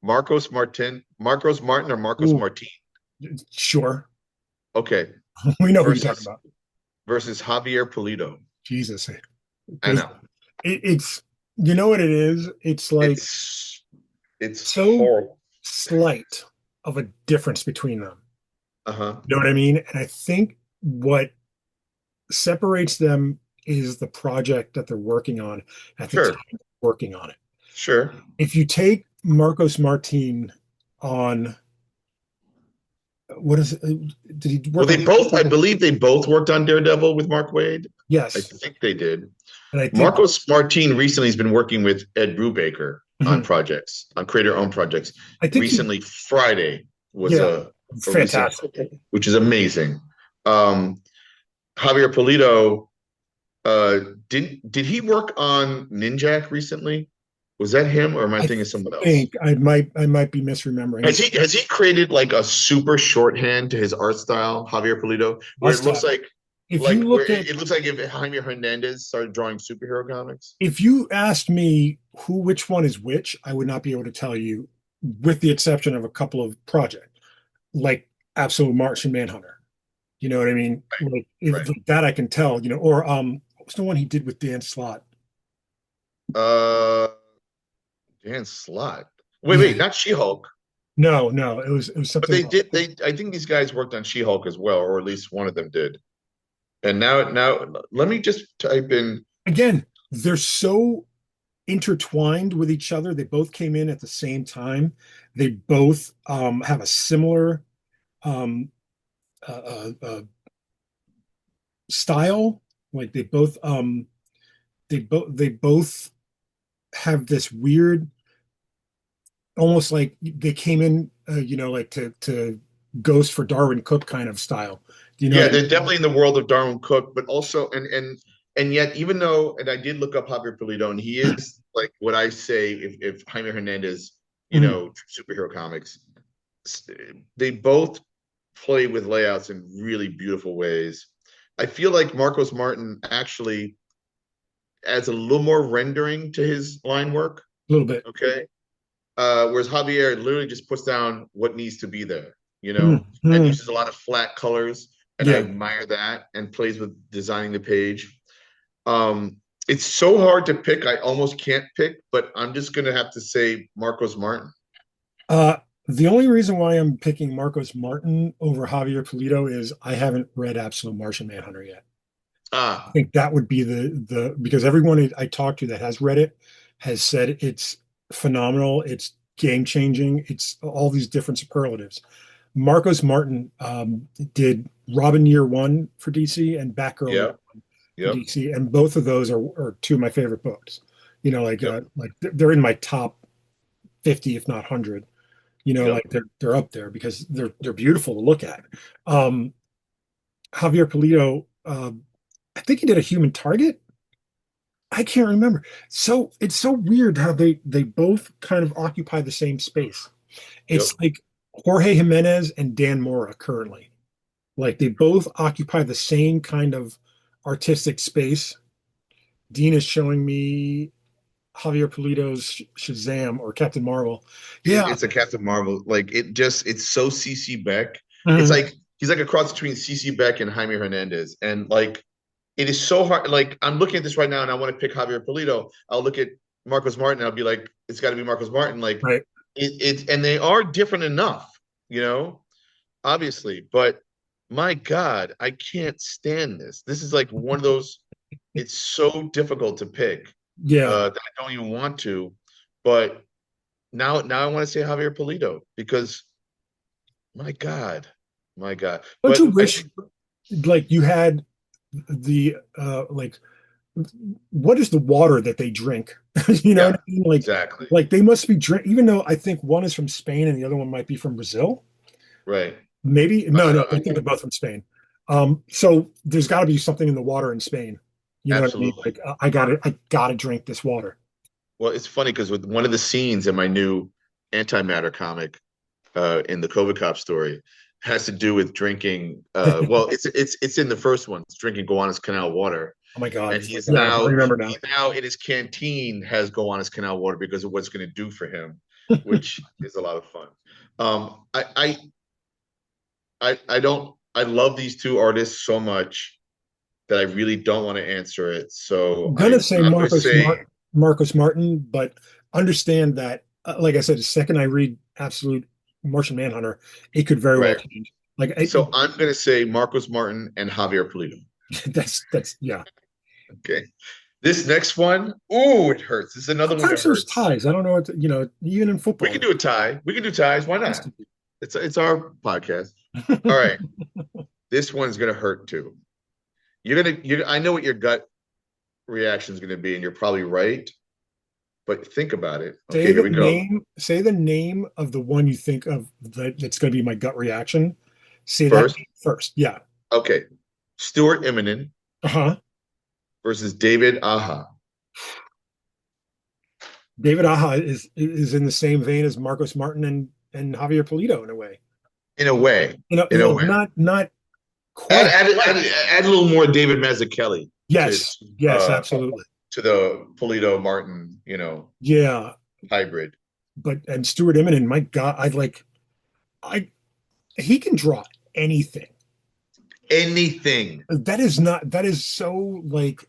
Marcos Martin or Marcos Ooh, Martin. sure. Okay, We know who you're talking versus about. Javier Pulido. Jesus. I know It's you know what it is? It's like it's it's so horrible. slight of a difference between them. Uh-huh. You know what I mean? And I think what separates them is the project that they're working on at the time Sure. they're working on it. Sure. If you take Marcos Martin on what is it? Did he Well, work they on? both, I believe they both worked on Daredevil with Mark Waid. I Yes, think they did. and I think Marcos Martin recently has been working with Ed Brubaker on mhm. projects, on creator-owned projects. I think he Recently, Friday was yeah, a recent, fantastic. which is amazing. Um, Javier Polito, did he work on Ninjak recently? Was that him, or am I I thinking of someone else? think I might be misremembering. Has he created like a super shorthand to his art style, Javier Polito, where it Must looks have. like If you where look at it looks like if Jaime Hernandez started drawing superhero comics? if you asked me which one is which, I would not be able to tell you, with the exception of a couple of projects, like Absolute Martian Manhunter. You know what I mean? Like if Right. that I can tell, or what was the one he did with Dan Slott? Uh, Dan Slott. Yeah. Wait, not She-Hulk. No, no, it was But something they else. did. I think these guys worked on She-Hulk as well, or at least one of them did. And now, let me just type in. Again, they're so intertwined with each other. They both came in at the same time. They both have a similar um, style. Like they both have this weird, almost like they came in, like to Ghost for Darwin Cook kind of style. Do you know Yeah, what I they're mean? definitely in the world of Darwin Cook, but also and yet, even though, and I did look up Javier Polito, and he is like what I say if Jaime Hernandez, Mhm. superhero comics, they both play with layouts in really beautiful ways. I feel like Marcos Martin actually adds a little more rendering to his line work. A little bit. Okay. Whereas Javier literally just puts down what needs to be there, and Mhm. uses a lot of flat colors. And I Yeah. admire that and plays with designing the page. It's so hard to pick. I almost can't pick, but I'm just going to have to say Marcos Martin. Uh, the only reason why I'm picking Marcos Martin over Javier Polito is I haven't read Absolute Martian Manhunter yet. I Ah, think that would be the because everyone I talked to that has read it has said it's phenomenal, it's game changing, it's all these different superlatives. Marcos Martin did Robin Year One for DC and Batgirl Year yep, One for yep, DC, and both of those are two of my favorite books. Like yep, they're in my top 50, if not 100. yep. Like they're up there because they're beautiful to look at. Um, Javier Polito, I think he did a Human Target. I can't remember. So it's so weird how they both kind of occupy the same space. Yep. It's like Jorge Jimenez and Dan Mora currently. Like they both occupy the same kind of artistic space. Dean is showing me Javier Polito's Shazam or Captain Marvel. Yeah. It's a Captain Marvel. Like it's so CC Beck. It's Mhm. like he's like a cross between CC Beck and Jaime Hernandez. And like it is so hard. Like I'm looking at this right now and I want to pick Javier Polito. I'll look at Marcos Martin and I'll be like, it's got to be Marcos Martin. Like Right. and they are different enough, obviously. But my God, I can't stand this. This is like one of those, it's so difficult to pick Yeah. that I don't even want to. But now I want to say Javier Polito because my God, my God. Don't you But I wish think like you had the like what is the water that they drink? You know what yeah, I mean? Like exactly. like they must be drink even though I think one is from Spain and the other one might be from Brazil. Right. Maybe I no, I don't think know. they're both from Spain. So there's got to be something in the water in Spain. You know what I mean? Absolutely. Like I gotta drink this water. Well, it's funny because with one of the scenes in my new antimatter comic, in the COVID cop story, has to do with drinking. Well, it's in the first one. It's drinking Gowanus Canal water, Oh my God. and he's Yeah, I now remember now. he now in his canteen has Gowanus Canal water because of what it's going to do for him, which is a lot of fun. I don't. I love these two artists so much that I really don't want to answer it. So I'm gonna say I'm going to say Marcos Martin, but understand that, like I said, the second I read Absolute Martian Manhunter, it could very well right. change. Like So I'm going to say Marcos Martin and Javier Polito. that's yeah. Okay. This next one, ooh, it hurts. This is another one that Sometimes there's hurts. ties. I don't know what to, even in We football. can do a tie. We can do ties. Why not? It's our podcast. All right. This one's gonna hurt too. I know what your gut reaction is gonna be, and you're probably right, but think about it. Okay, here we go. Say the name of the one you think of that's going to be my gut reaction. Say that First, name first. Yeah. okay. Stuart Immonen Uh-huh. versus David Aha. David Aja is in the same vein as Marcos Martin and Javier Polito in a way. In a way. In a Well, way. not Add quite. add add, add a little more David Mazzucchelli to Yes. Yes, absolutely. to the Polito Martin, Yeah. hybrid. But and Stuart Eminem, my God, I he can draw anything. Anything. That is so like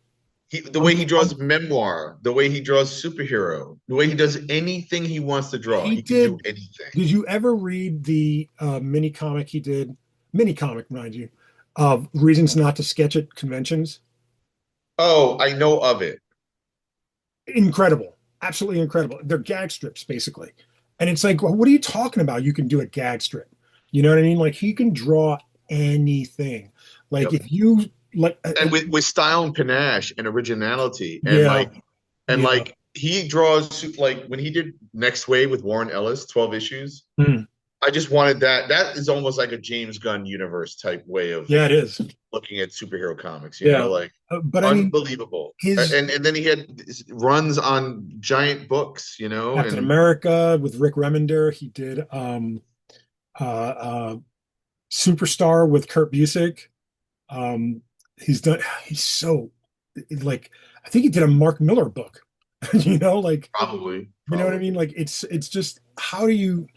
The way he draws memoir, the way he draws superhero, the way he does anything he wants to draw, he he can do did. anything. Did you ever read the mini comic he did? Mini comic, mind you, of reasons not to sketch at conventions. Oh, I know of it. Incredible, absolutely incredible. They're gag strips basically, and it's like, well, what are you talking about? You can do a gag strip. You know what I mean? Like he can draw anything. Like Yep. if you like, And with style and panache and originality and yeah, yeah. he draws like when he did Next Wave with Warren Ellis, 12 issues. Mm. I just wanted that. That is almost like a James Gunn universe type way of Yeah, it is. looking at superhero comics, Yeah, like but I mean, unbelievable. his And then he had runs on giant books, Captain and America with Rick Remender. He did uh, uh, Superstar with Kurt Busiek. Um, he's so like, I think he did a Mark Miller book, like, probably, you know what I mean? probably. Like, it's just, how do you,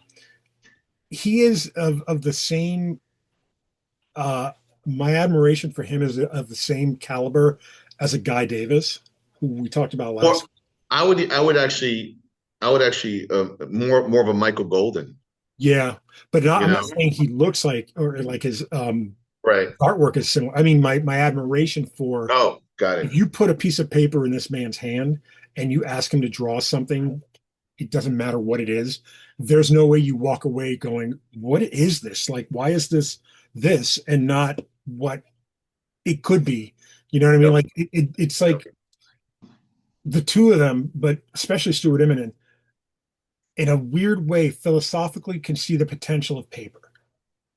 he is of the same, uh, my admiration for him is of the same caliber as a Guy Davis, who we talked about last. Or I would actually more of a Michael Golden, Yeah, but not, you I'm not know? saying he looks like, or like his Right. artwork is similar. I mean, my admiration for, Oh, got if it. you put a piece of paper in this man's hand and you ask him to draw something, it doesn't matter what it is. There's no way you walk away going, "What is this? Like, why is this and not what it could be?" You know what I mean? Yep. Like, it's like the two of them, but especially Stuart Immonen, in a weird way, philosophically, can see the potential of paper.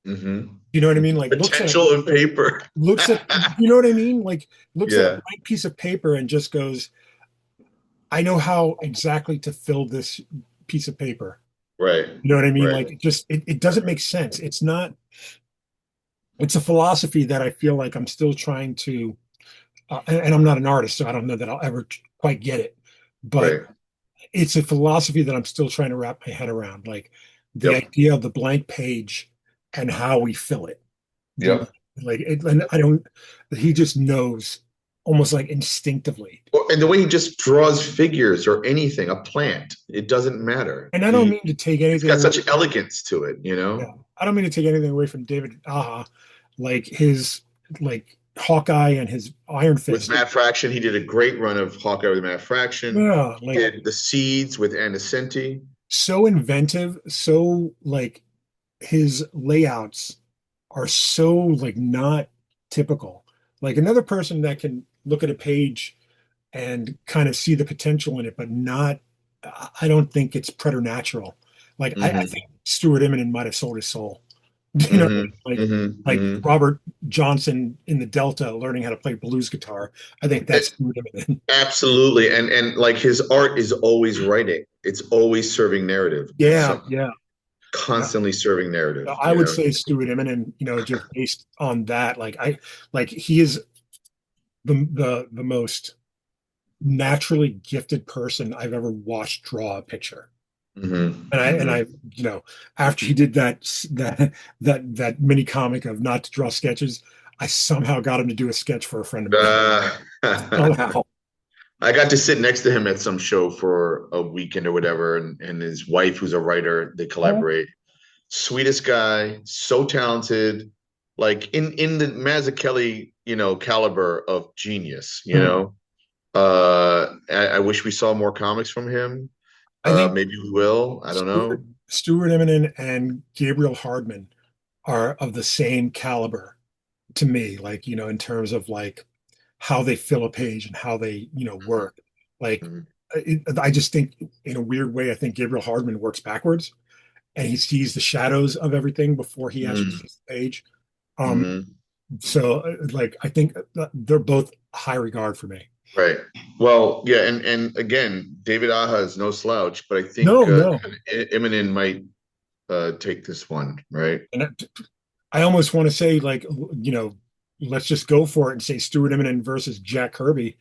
Mm-hmm. You know what I mean? Like, Potential of paper. you know what I mean? Like, looks at a Yeah. blank piece of paper and just goes, I know how exactly to fill this piece of paper. Right. You know what I mean? Right. Like it doesn't make sense. It's not, it's a philosophy that I feel like I'm still trying to, and I'm not an artist, so I don't know that I'll ever quite get it. But Right. it's a philosophy that I'm still trying to wrap my head around. Like the Yep. idea of the blank page and how we fill it. Yep. Like and I don't, he just knows almost like instinctively. And the way he just draws figures or anything, a plant, it doesn't matter. And I don't mean to take He's anything got away. such elegance to it, Yeah, I don't mean to take anything away from David Aja, like his like Hawkeye and his Iron With Fist. Matt Fraction, he did a great run of Hawkeye with Matt Fraction. Yeah, He like did The Seeds with Anna Senti. so inventive, so like his layouts are so like not typical. Like another person that can look at a page and kind of see the potential in it, but not, I don't think it's preternatural. Like I Mm-hmm. think Stuart Eminem might have sold his soul. You know, Mm-hmm. Mm-hmm. like Mm-hmm. Robert Johnson in the Delta learning how to play blues guitar. I think that's Stuart Eminem. Absolutely. And like his art is always writing. It's always serving narrative. Yeah, So yeah. constantly serving narrative, I would say Stuart Eminem, just based on that, like he is the most naturally gifted person I've ever watched draw a picture. Mm-hmm. And I, Mm-hmm. after he did that mini comic of not to draw sketches, I somehow got him to do a sketch for a friend of mine. Somehow. I got to sit next to him at some show for a weekend or whatever, and his wife, who's a writer, they collaborate. Sweetest guy, so talented, like in the Mazzucchelli, caliber of genius, Mhm. I wish we saw more comics from him. I think Maybe we will. I don't Stuart, know. Stuart Eminem and Gabriel Hardman are of the same caliber to me, like, in terms of like how they fill a page and how they, Mhm, work. Like, mhm, I just think in a weird way, I think Gabriel Hardman works backwards and he sees the shadows of everything before he actually mhm, sees the page. Um, mhm. so like, I think they're both high regard for me. Right. Well, yeah, and again, David Aja is no slouch, but I think No, no. Eminem might take this one, right? And I almost want to say like, let's just go for it and say Stuart Eminem versus Jack Kirby,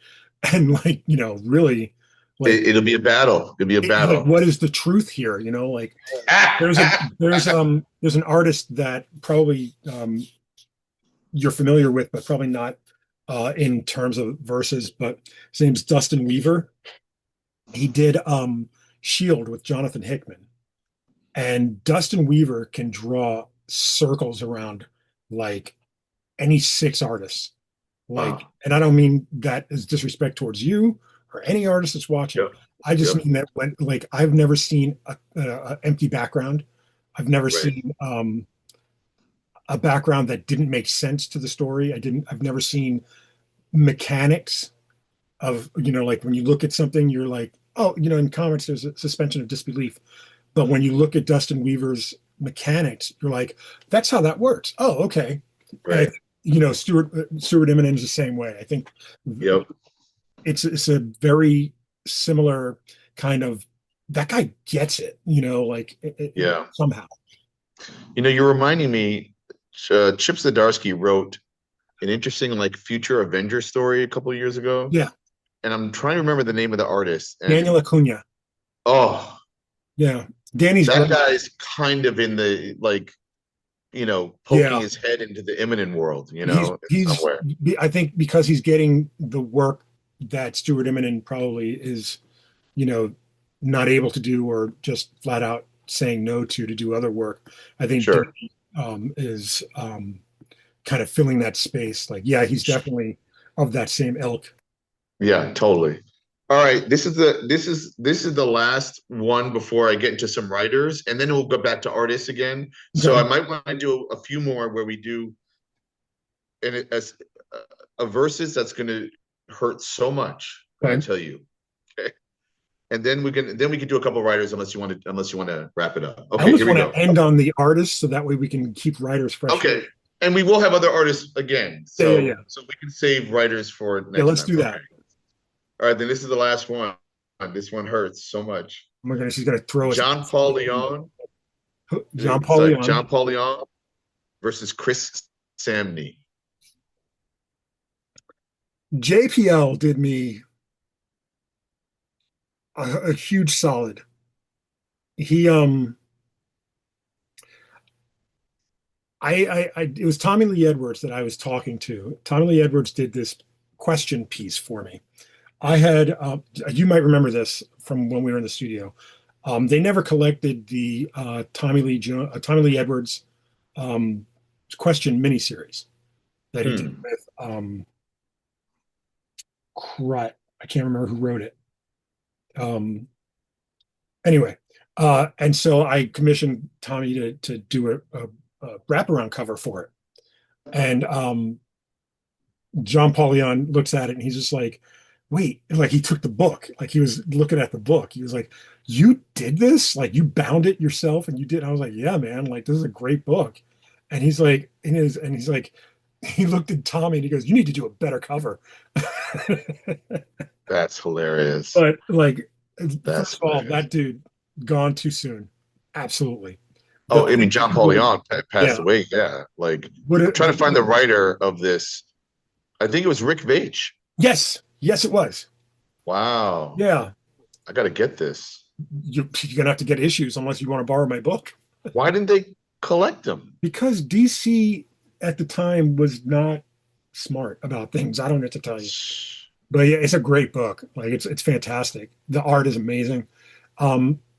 and like, really, like, It'll be a battle. It'll be a like battle. what is the truth here? Like there's a there's an artist that probably you're familiar with, but probably not in terms of verses. But his name's Dustin Weaver. He did Shield with Jonathan Hickman, and Dustin Weaver can draw circles around like any six artists. Like, Wow. and I don't mean that as disrespect towards you or any artist that's watching. Yep. I just Yep. mean that when, like, I've never seen a empty background. I've never Right. seen a background that didn't make sense to the story. I've never seen mechanics of, like when you look at something, you're like, oh, in comics, there's a suspension of disbelief. But when you look at Dustin Weaver's mechanics, you're like, that's how that works. Oh, okay. And Right. Stuart Eminem's the same way. I think Yep. it's a very similar kind of, that guy gets it, like Yeah. somehow. You're reminding me, Chip Zdarsky wrote an interesting like future Avenger story a couple of years ago, Yeah, and I'm trying to remember the name of the artist. Daniel And Acuna. oh, Yeah, Danny's that great. guy's kind of in the like, poking Yeah, his head into the imminent world, he's he's. somewhere. I think because he's getting the work that Stuart Eminem probably is, you know, not able to do or just flat out saying no to do other work. I think Sure. Danny is kind of filling that space. Like, yeah, he's definitely of that same ilk. Yeah, totally. All right, this is the last one before I get into some writers, and then we'll go back to artists again. So I Okay. might want to do a few more where we do as a versus that's going to hurt so much when I Okay. tell you. Okay, and then we can do a couple writers unless you want to wrap it up. I Okay, almost here we want to go. end on the artist so that way we can keep writers fresh. Okay, and we will have other artists again, Yeah, yeah, yeah. so we can save writers for Yeah, next let's time. do Okay. that. All right, then this is the last one. This one hurts so much. Oh my goodness, he's going to throw us a John piece Paul of cake. Leon. John It's Paul like Leon. John Paul Leon versus Chris Samney. JPL did me a huge solid. He it was Tommy Lee Edwards that I was talking to. Tommy Lee Edwards did this question piece for me. I had you might remember this from when we were in the studio. They never collected the Tommy Lee Edwards um, question miniseries that he did Hmm. with crud. I can't remember who wrote it. Um, anyway, and so I commissioned Tommy to do a wraparound cover for it, and John Paul Leon looks at it and he's just like, wait, like he took the book, like he was looking at the book. He was like, you did this? Like you bound it yourself and you did. I was like, yeah, man, like this is a great book. And he's like, and he's like, he looked at Tommy and he goes, you need to do a better cover. That's hilarious. But like, That's first of all, hilarious. that dude gone too soon. Absolutely. Oh, But I mean, John Paul would, Leon passed yeah, away. Yeah, like would I'm it, trying to find the writer of this. I think it was Rick Veitch. yes, yes, it was. Wow, Yeah, I got to get this. you're gonna have to get issues unless you want to borrow my book. Why didn't they collect them? Because DC at the time was not smart about things. I don't know what to tell you, but yeah, it's a great book. Like it's fantastic. The art is amazing.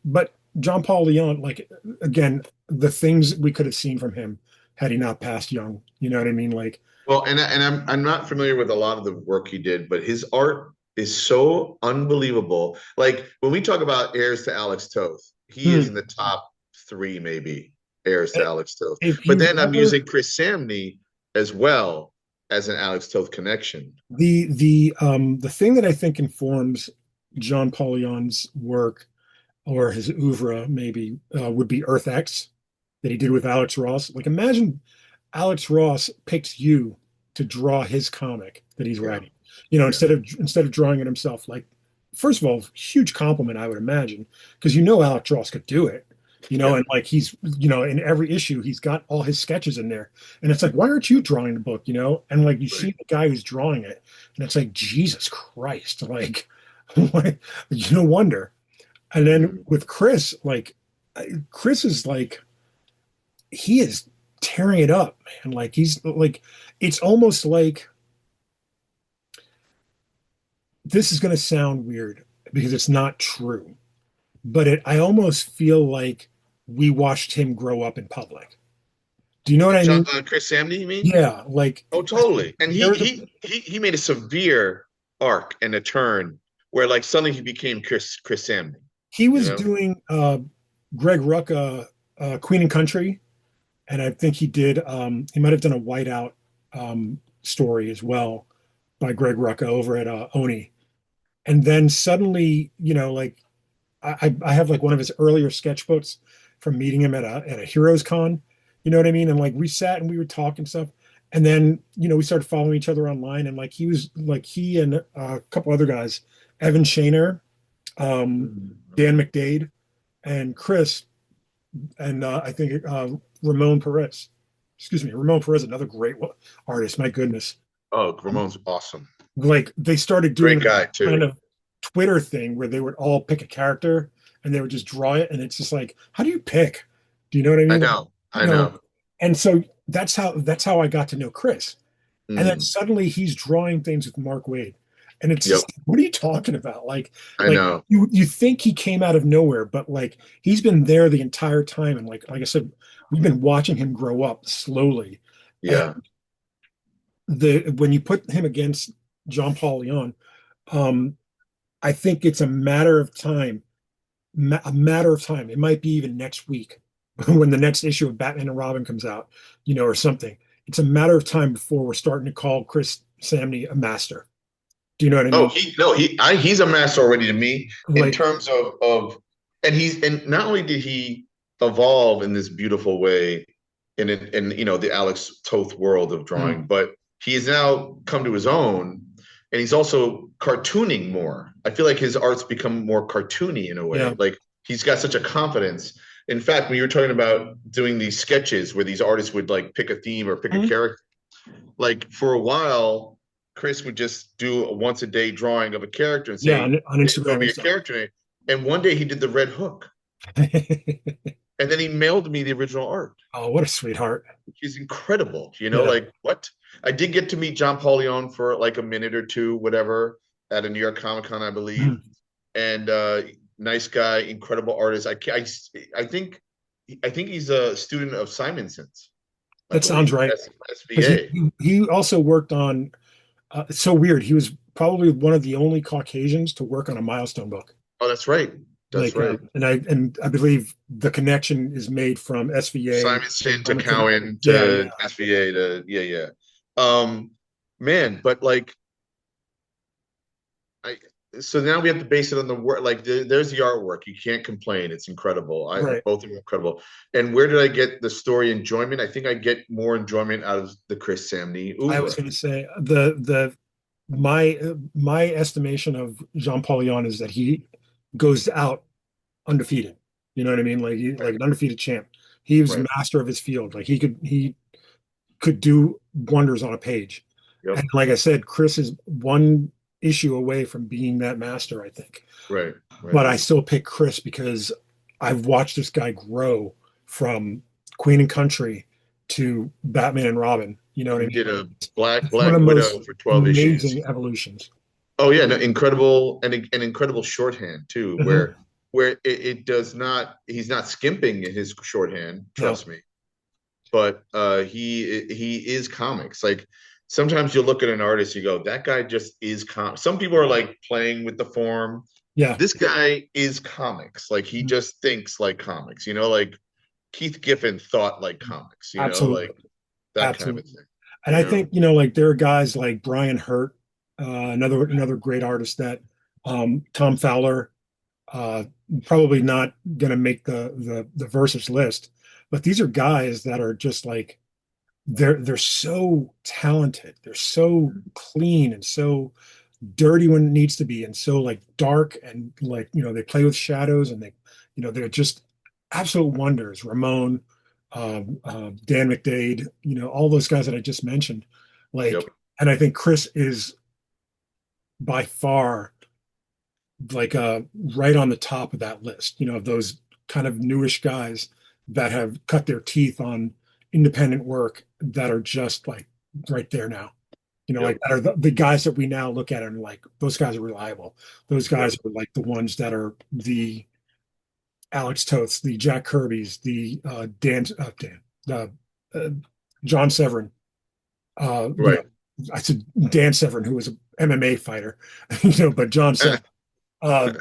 But John Paul Leon, like again, the things we could have seen from him had he not passed young. You know what I mean? Like Well, and I'm not familiar with a lot of the work he did, but his art is so unbelievable. Like when we talk about heirs to Alex Toth, he is in Hmm. the top three, maybe heirs to Alex Toth. If But you've then I'm ever using Chris Samney as well as an Alex Toth connection. the thing that I think informs John Paul Leon's work or his oeuvre maybe would be Earth X that he did with Alex Ross. Like imagine Alex Ross picks you to draw his comic that he's Yeah, writing. You know, yeah, instead of drawing it himself. Like, first of all, huge compliment, I would imagine, because Alex Ross could do it. yeah. And like he's, in every issue, he's got all his sketches in there. And it's like, why aren't you drawing the book, And like you Right. see the guy who's drawing it, and it's like, Jesus Christ, like, like no wonder. And then Mm. with Chris, like Chris is like he is tearing it up, man. Like he's like it's almost like this is going to sound weird because it's not true, but I almost feel like we watched him grow up in public. Do you know what I John, mean? Chris Samney, you mean? Yeah, like Oh, totally. And there was a he made a severe arc and a turn where like suddenly he became Chris Samney, he you was know? doing Greg Rucka Queen and Country, and I think he might have done a whiteout story as well by Greg Rucka over at Oni. And then suddenly, like I have like one of his earlier sketchbooks from meeting him at a Heroes Con. You know what I mean? And like we sat and we were talking stuff. And then, we started following each other online. And like he and a couple other guys, Evan Shaner, Dan Mhm. McDade, and Chris, and I think Ramon Perez. Excuse me, Ramon Perez, another great artist. My goodness. Oh, Um, Ramon's awesome. like they started doing Great this guy kind too. of Twitter thing where they would all pick a character and they would just draw it, and it's just like, how do you pick? Do you know what I I mean? Like, know. I know. and so that's how I got to know Chris. And then Mm, suddenly he's drawing things with Mark Wade. And it's yep. just, what are you talking about? I Like know. you think he came out of nowhere, but like he's been there the entire time. And like I said, we've been watching him grow up slowly. And Yeah. when you put him against John Paul Leon, um, I think it's a matter of time. A matter of time. It might be even next week when the next issue of Batman and Robin comes out, or something. It's a matter of time before we're starting to call Chris Samney a master. Do you know what I Oh, mean? he's a master already to me in Like, terms of and not only did he evolve in this beautiful way in the Alex Toth world of drawing, mm, but he has now come to his own, and he's also cartooning more. I feel like his art's become more cartoony in a yeah, way. Like he's got such a confidence. In fact, when you were talking about doing these sketches where these artists would like pick a theme or pick a mm, character, like for a while, Chris would just do a once a day drawing of a character and yeah, say, on "Hey, draw Instagram me and a stuff. character name." And one day he did the Red Hook, and then he mailed me the original art, Oh, what a sweetheart. which is incredible. Yeah. Like what? I did get to meet John Paul Leon for like a minute or two, whatever, at a New York Comic Con, I believe. Mm. And nice guy, incredible artist. I think he's a student of Simonson's, I That sounds believe, right. Because he, SVA. he also worked on, it's so weird. He was probably one of the only Caucasians to work on a milestone book. Oh, that's right. That's Like, right. and I believe the connection is made from SVA Simonson to to Cowan yeah, yeah. to SVA to yeah. Um, man, but like I so now we have to base it on the work. Like there's the artwork. You can't complain. It's incredible. Right. Both of them are incredible. And where did I get the story enjoyment? I think I get more enjoyment out of the Chris Samney I was oeuvre. going to say my estimation of Jean Paul Leon is that he goes out undefeated. You know what I mean? Like like Right, an undefeated champ. He was right. master of his field. Like he could do wonders on a page. And Yep. like I said, Chris is one issue away from being that master, I think. Right, right. But I still pick Chris because I've watched this guy grow from Queen and Country to Batman and Robin. You know what I He mean? did Like a Black it's one of Black the Widow most for 12 issues. amazing evolutions. Oh yeah, no, incredible and incredible shorthand too, Mhm. where it does not he's not skimping in his shorthand, No. trust me. But he is comics. Like sometimes you look at an artist, you go, that guy just is some people are like playing with the form. Yeah, This guy is comics. Like he just thinks like comics, like Keith Giffen thought like comics, absolutely, like that kind of a absolutely. thing, And I think like there are guys like Brian Hurt, another great artist that Tom Fowler, uh, probably not going to make the versus list, but these are guys that are just like they're so talented, they're so clean and so dirty when it needs to be, and so like dark and like they play with shadows and they're just absolute wonders. Ramon, Dan McDade, all those guys that I just mentioned, Yep. like, and I think Chris is by far like right on the top of that list, of those kind of newish guys that have cut their teeth on independent work that are just like right there now. Like Yep. that are the guys that we now look at and like those guys are reliable. Those guys Yep. are like the ones that are the Alex Toths, the Jack Kirby's, the Dan, uh, John Severin. Right. I said Dan Severin, who was an MMA fighter, but John Severin. Uh,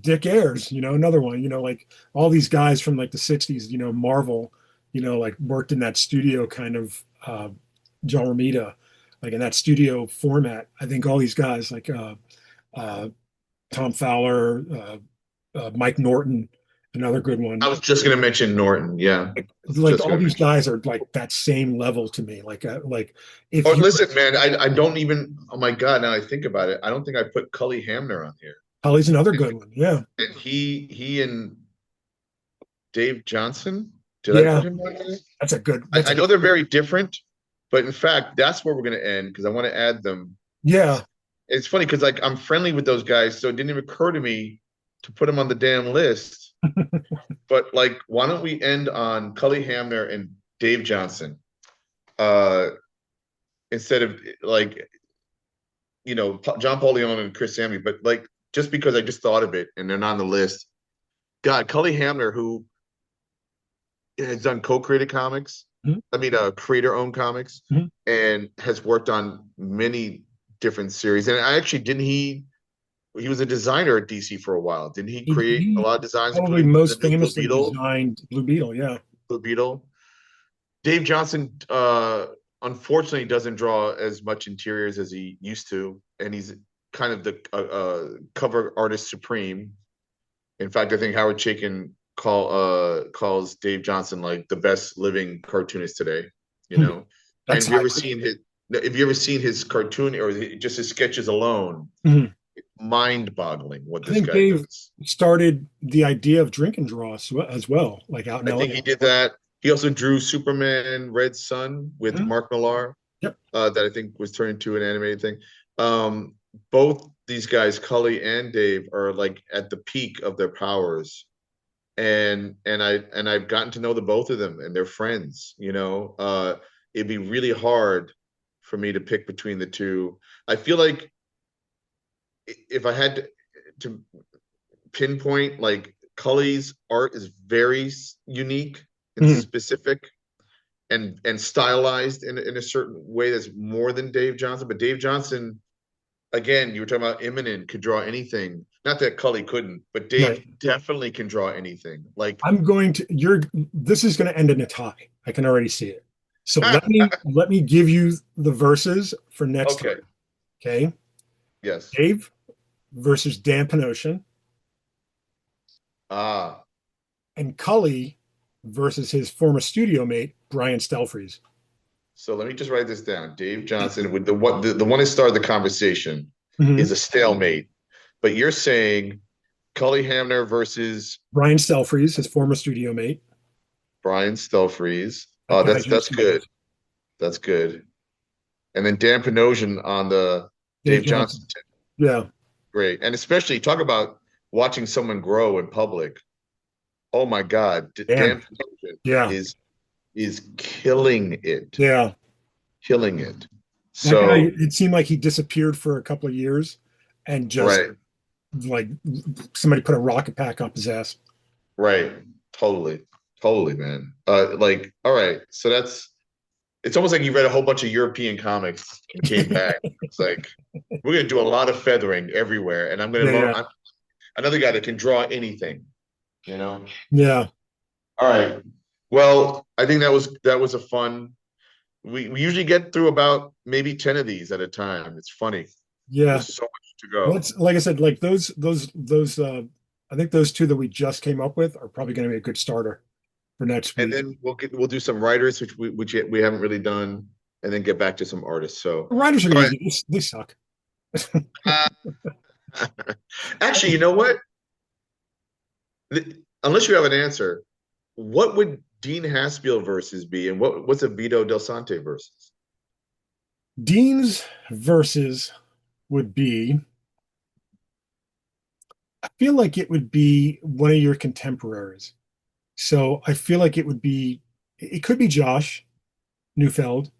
Dick Ayers, another one, like all these guys from like the 60s, Marvel, like worked in that studio kind of John Romita, like in that studio format. I think all these guys like uh, Tom Fowler, Mike Norton, another good I one. was just gonna mention Norton. Yeah. I was Like just all gonna these mention. guys are like that same level to me. Like if Oh, you listen, man, I don't even, oh my God, now I think about it, I don't think I put Cully Hamner on here. Holly's another good one. Yeah. And he and Dave Johnson, did I put Yeah. him on there? That's a good, I know they're very different, but in fact, that's where we're going to end because I want to add them. yeah. It's funny because like I'm friendly with those guys, so it didn't even occur to me to put them on the damn list. But like, why don't we end on Cully Hamner and Dave Johnson uh, instead of like John Paul Leon and Chris Samney? But like, just because I just thought of it and they're not on the list. God, Cully Hamner, who has done co-created comics. Mhm. I mean, creator-owned comics, Mhm. and has worked on many different series. And I actually didn't he was a designer at DC for a while. Didn't he create a He lot of designs, probably including the most new Blue famously Beetle? designed Blue Beetle. Yeah. Blue Beetle. Dave Johnson, unfortunately, doesn't draw as much interiors as he used to, and he's kind of the cover artist supreme. In fact, I think Howard Chaykin calls Dave Johnson like the best living cartoonist today. You Hmm. know, and That's high. have you ever seen his cartoon or just his sketches alone? Mhm. Mind-boggling what I this think guy Dave does. started the idea of drink and draw as well, like out in I think he LA. did that. He also drew Superman Red Sun with Mhm. Mark Millar, Yep. that I think was turned into an animated thing. Um, both these guys, Cully and Dave, are like at the peak of their powers, and I've gotten to know the both of them, and they're friends. It'd be really hard for me to pick between the two. I feel like if I had to pinpoint, like Cully's art is very unique and Mhm. specific and stylized in a certain way that's more than Dave Johnson. But Dave Johnson, again, you were talking about Imminent, could draw anything. Not that Cully couldn't, but Right. Dave definitely can draw anything. Like, I'm going to this is going to end in a tie. I can already see it. So let me give you the verses for next okay, time. Okay. yes. Dave versus Dan Panosian Ah, and Cully versus his former studio mate, Brian Stelfreeze. so let me just write this down. Dave Johnson with the one that started the conversation Mhm. is a stalemate. But you're saying Cully Hamner versus Brian Stelfreeze, his former studio mate Brian Stelfreeze. at Oh, Kaiju that's good. Studios. That's good. And then Dan Panosian on the Dave Dave Johnson. Johnson. Yeah. Great. And especially talk about watching someone grow in public. Oh my God. Dan Dan. Panosian Yeah. is killing it. Yeah. Killing it. That guy, So, it seemed like he disappeared for a couple of years and just right, like somebody put a rocket pack up his ass. right. Totally. Totally, man. Like, all right. So It's almost like you read a whole bunch of European comics and came back. It's like we're gonna do a lot of feathering everywhere, and Yeah, yeah, I'm another guy that can draw anything. You know. yeah, All right. Well, I think that was a fun. We usually get through about maybe 10 of these at a time. It's funny. yeah. There's so much to go. Let's, like I said, like those. I think those two that we just came up with are probably going to be a good starter for next And week. then we'll do some writers, which we haven't really done, and then get back to some artists. So, Writers are all going right. to they suck. Uh, actually, you know what? Unless you have an answer, what would Dean Haspiel versus be, and what's a Vito Delsante versus? Dean's versus would be. I feel like it would be one of your contemporaries. So I feel like it would be. It could be Josh Neufeld.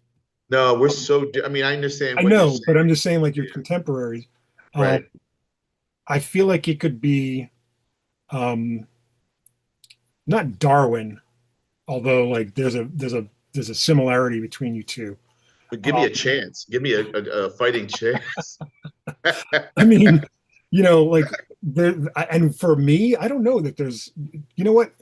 No, we're so. I mean, I understand I what you're know, saying. but I'm just saying, like your Yeah, contemporaries. Uh, right. I feel like it could be um, not Darwin, although like there's a similarity between you two. But give me Uh, a chance. Give me a fighting chance. I mean, like and for me, I don't know that there's, you know what?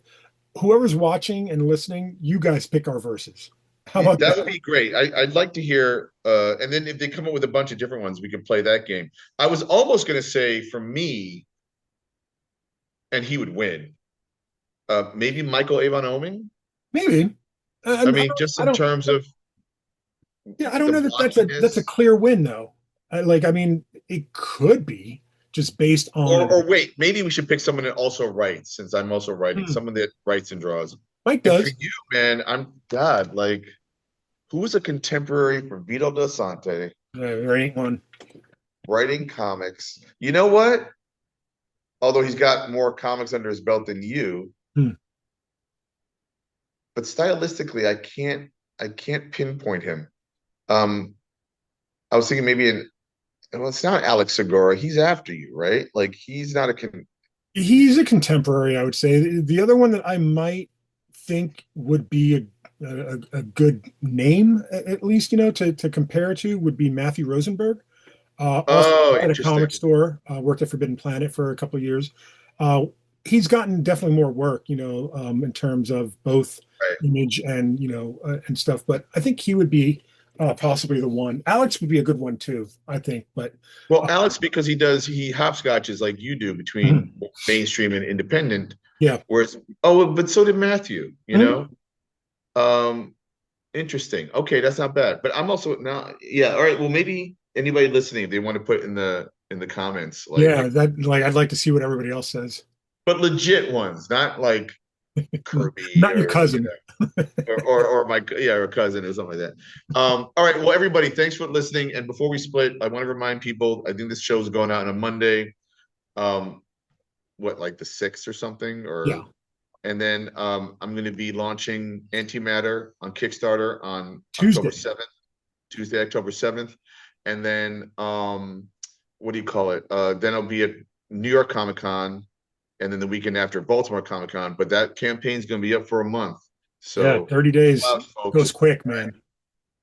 Whoever's watching and listening, you guys pick our verses. How about That would that? be great. I'd like to hear, and then if they come up with a bunch of different ones, we can play that game. I was almost going to say for me, and he would win. Maybe Michael Avon Oming. Maybe. I mean, just I in don't. terms of Yeah, I don't the know that that's a blockiness. clear win though. I mean, it could be just based Or, on. or wait, maybe we should pick someone that also writes, since I'm also writing, Hmm, someone that writes and draws. Mike And for does. you, man, I'm God. Like, who's a contemporary for Vito Delsante There ain't one. writing comics? You know what? Although he's got more comics under his belt than you, Hmm. but stylistically, I can't pinpoint him. Um, I was thinking maybe well, it's not Alex Segura. He's after you, right? Like he's not a con. He's a contemporary, I would say. The other one that I might think would be a good name, at least, to compare to would be Matthew Rosenberg. Also Oh, at a interesting. comic store, worked at Forbidden Planet for a couple of years. Uh, he's gotten definitely more work, in terms of both Right. image and, and stuff. But I think he would be possibly the one. Alex would be a good one too, I think. But Well, uh, Alex, because he hopscotches like you do between mhm. mainstream and independent. Yeah. Whereas, oh, but so did Matthew. Mhm. Um, Interesting. Okay, that's not bad. But I'm also now, yeah. All right. Well, maybe anybody listening, if they want to put in the comments, Yeah, like, that like I'd like to see what everybody else says. but legit ones, not like Kirby Not your or cousin. or my or cousin or something like that. All right. Well, everybody, thanks for listening. And before we split, I want to remind people. I think this show is going out on a Monday. Um, what like the 6th or something, Yeah, or and then I'm going to be launching Antimatter on Kickstarter on October Tuesday. 7th, Tuesday, October 7th, and then what do you call it? Then I'll be at New York Comic Con, and then the weekend after Baltimore Comic Con. But that campaign's going to be up for a month, Yeah, so 30 hold days out, folks. goes quick, man.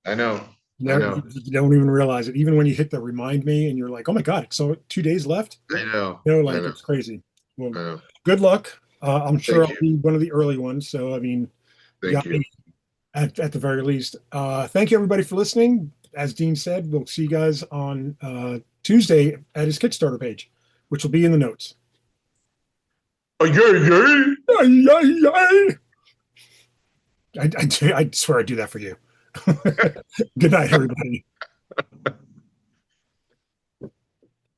I know, I Never, know, you don't even realize it. Even when you hit the remind me and you're like, oh my God, so 2 days left. I know, I Like know, it's crazy. Well, I know. good luck. I'm sure Thank I'll you, be one of the early ones. So, I mean, you thank got you. me at the very least. Thank you, everybody, for listening. As Dean said, we'll see you guys on Tuesday at his Kickstarter page, which will be in the notes. Oh, yay, yay! Yay, yay, yay. I swear I do that for you. Good night, everybody.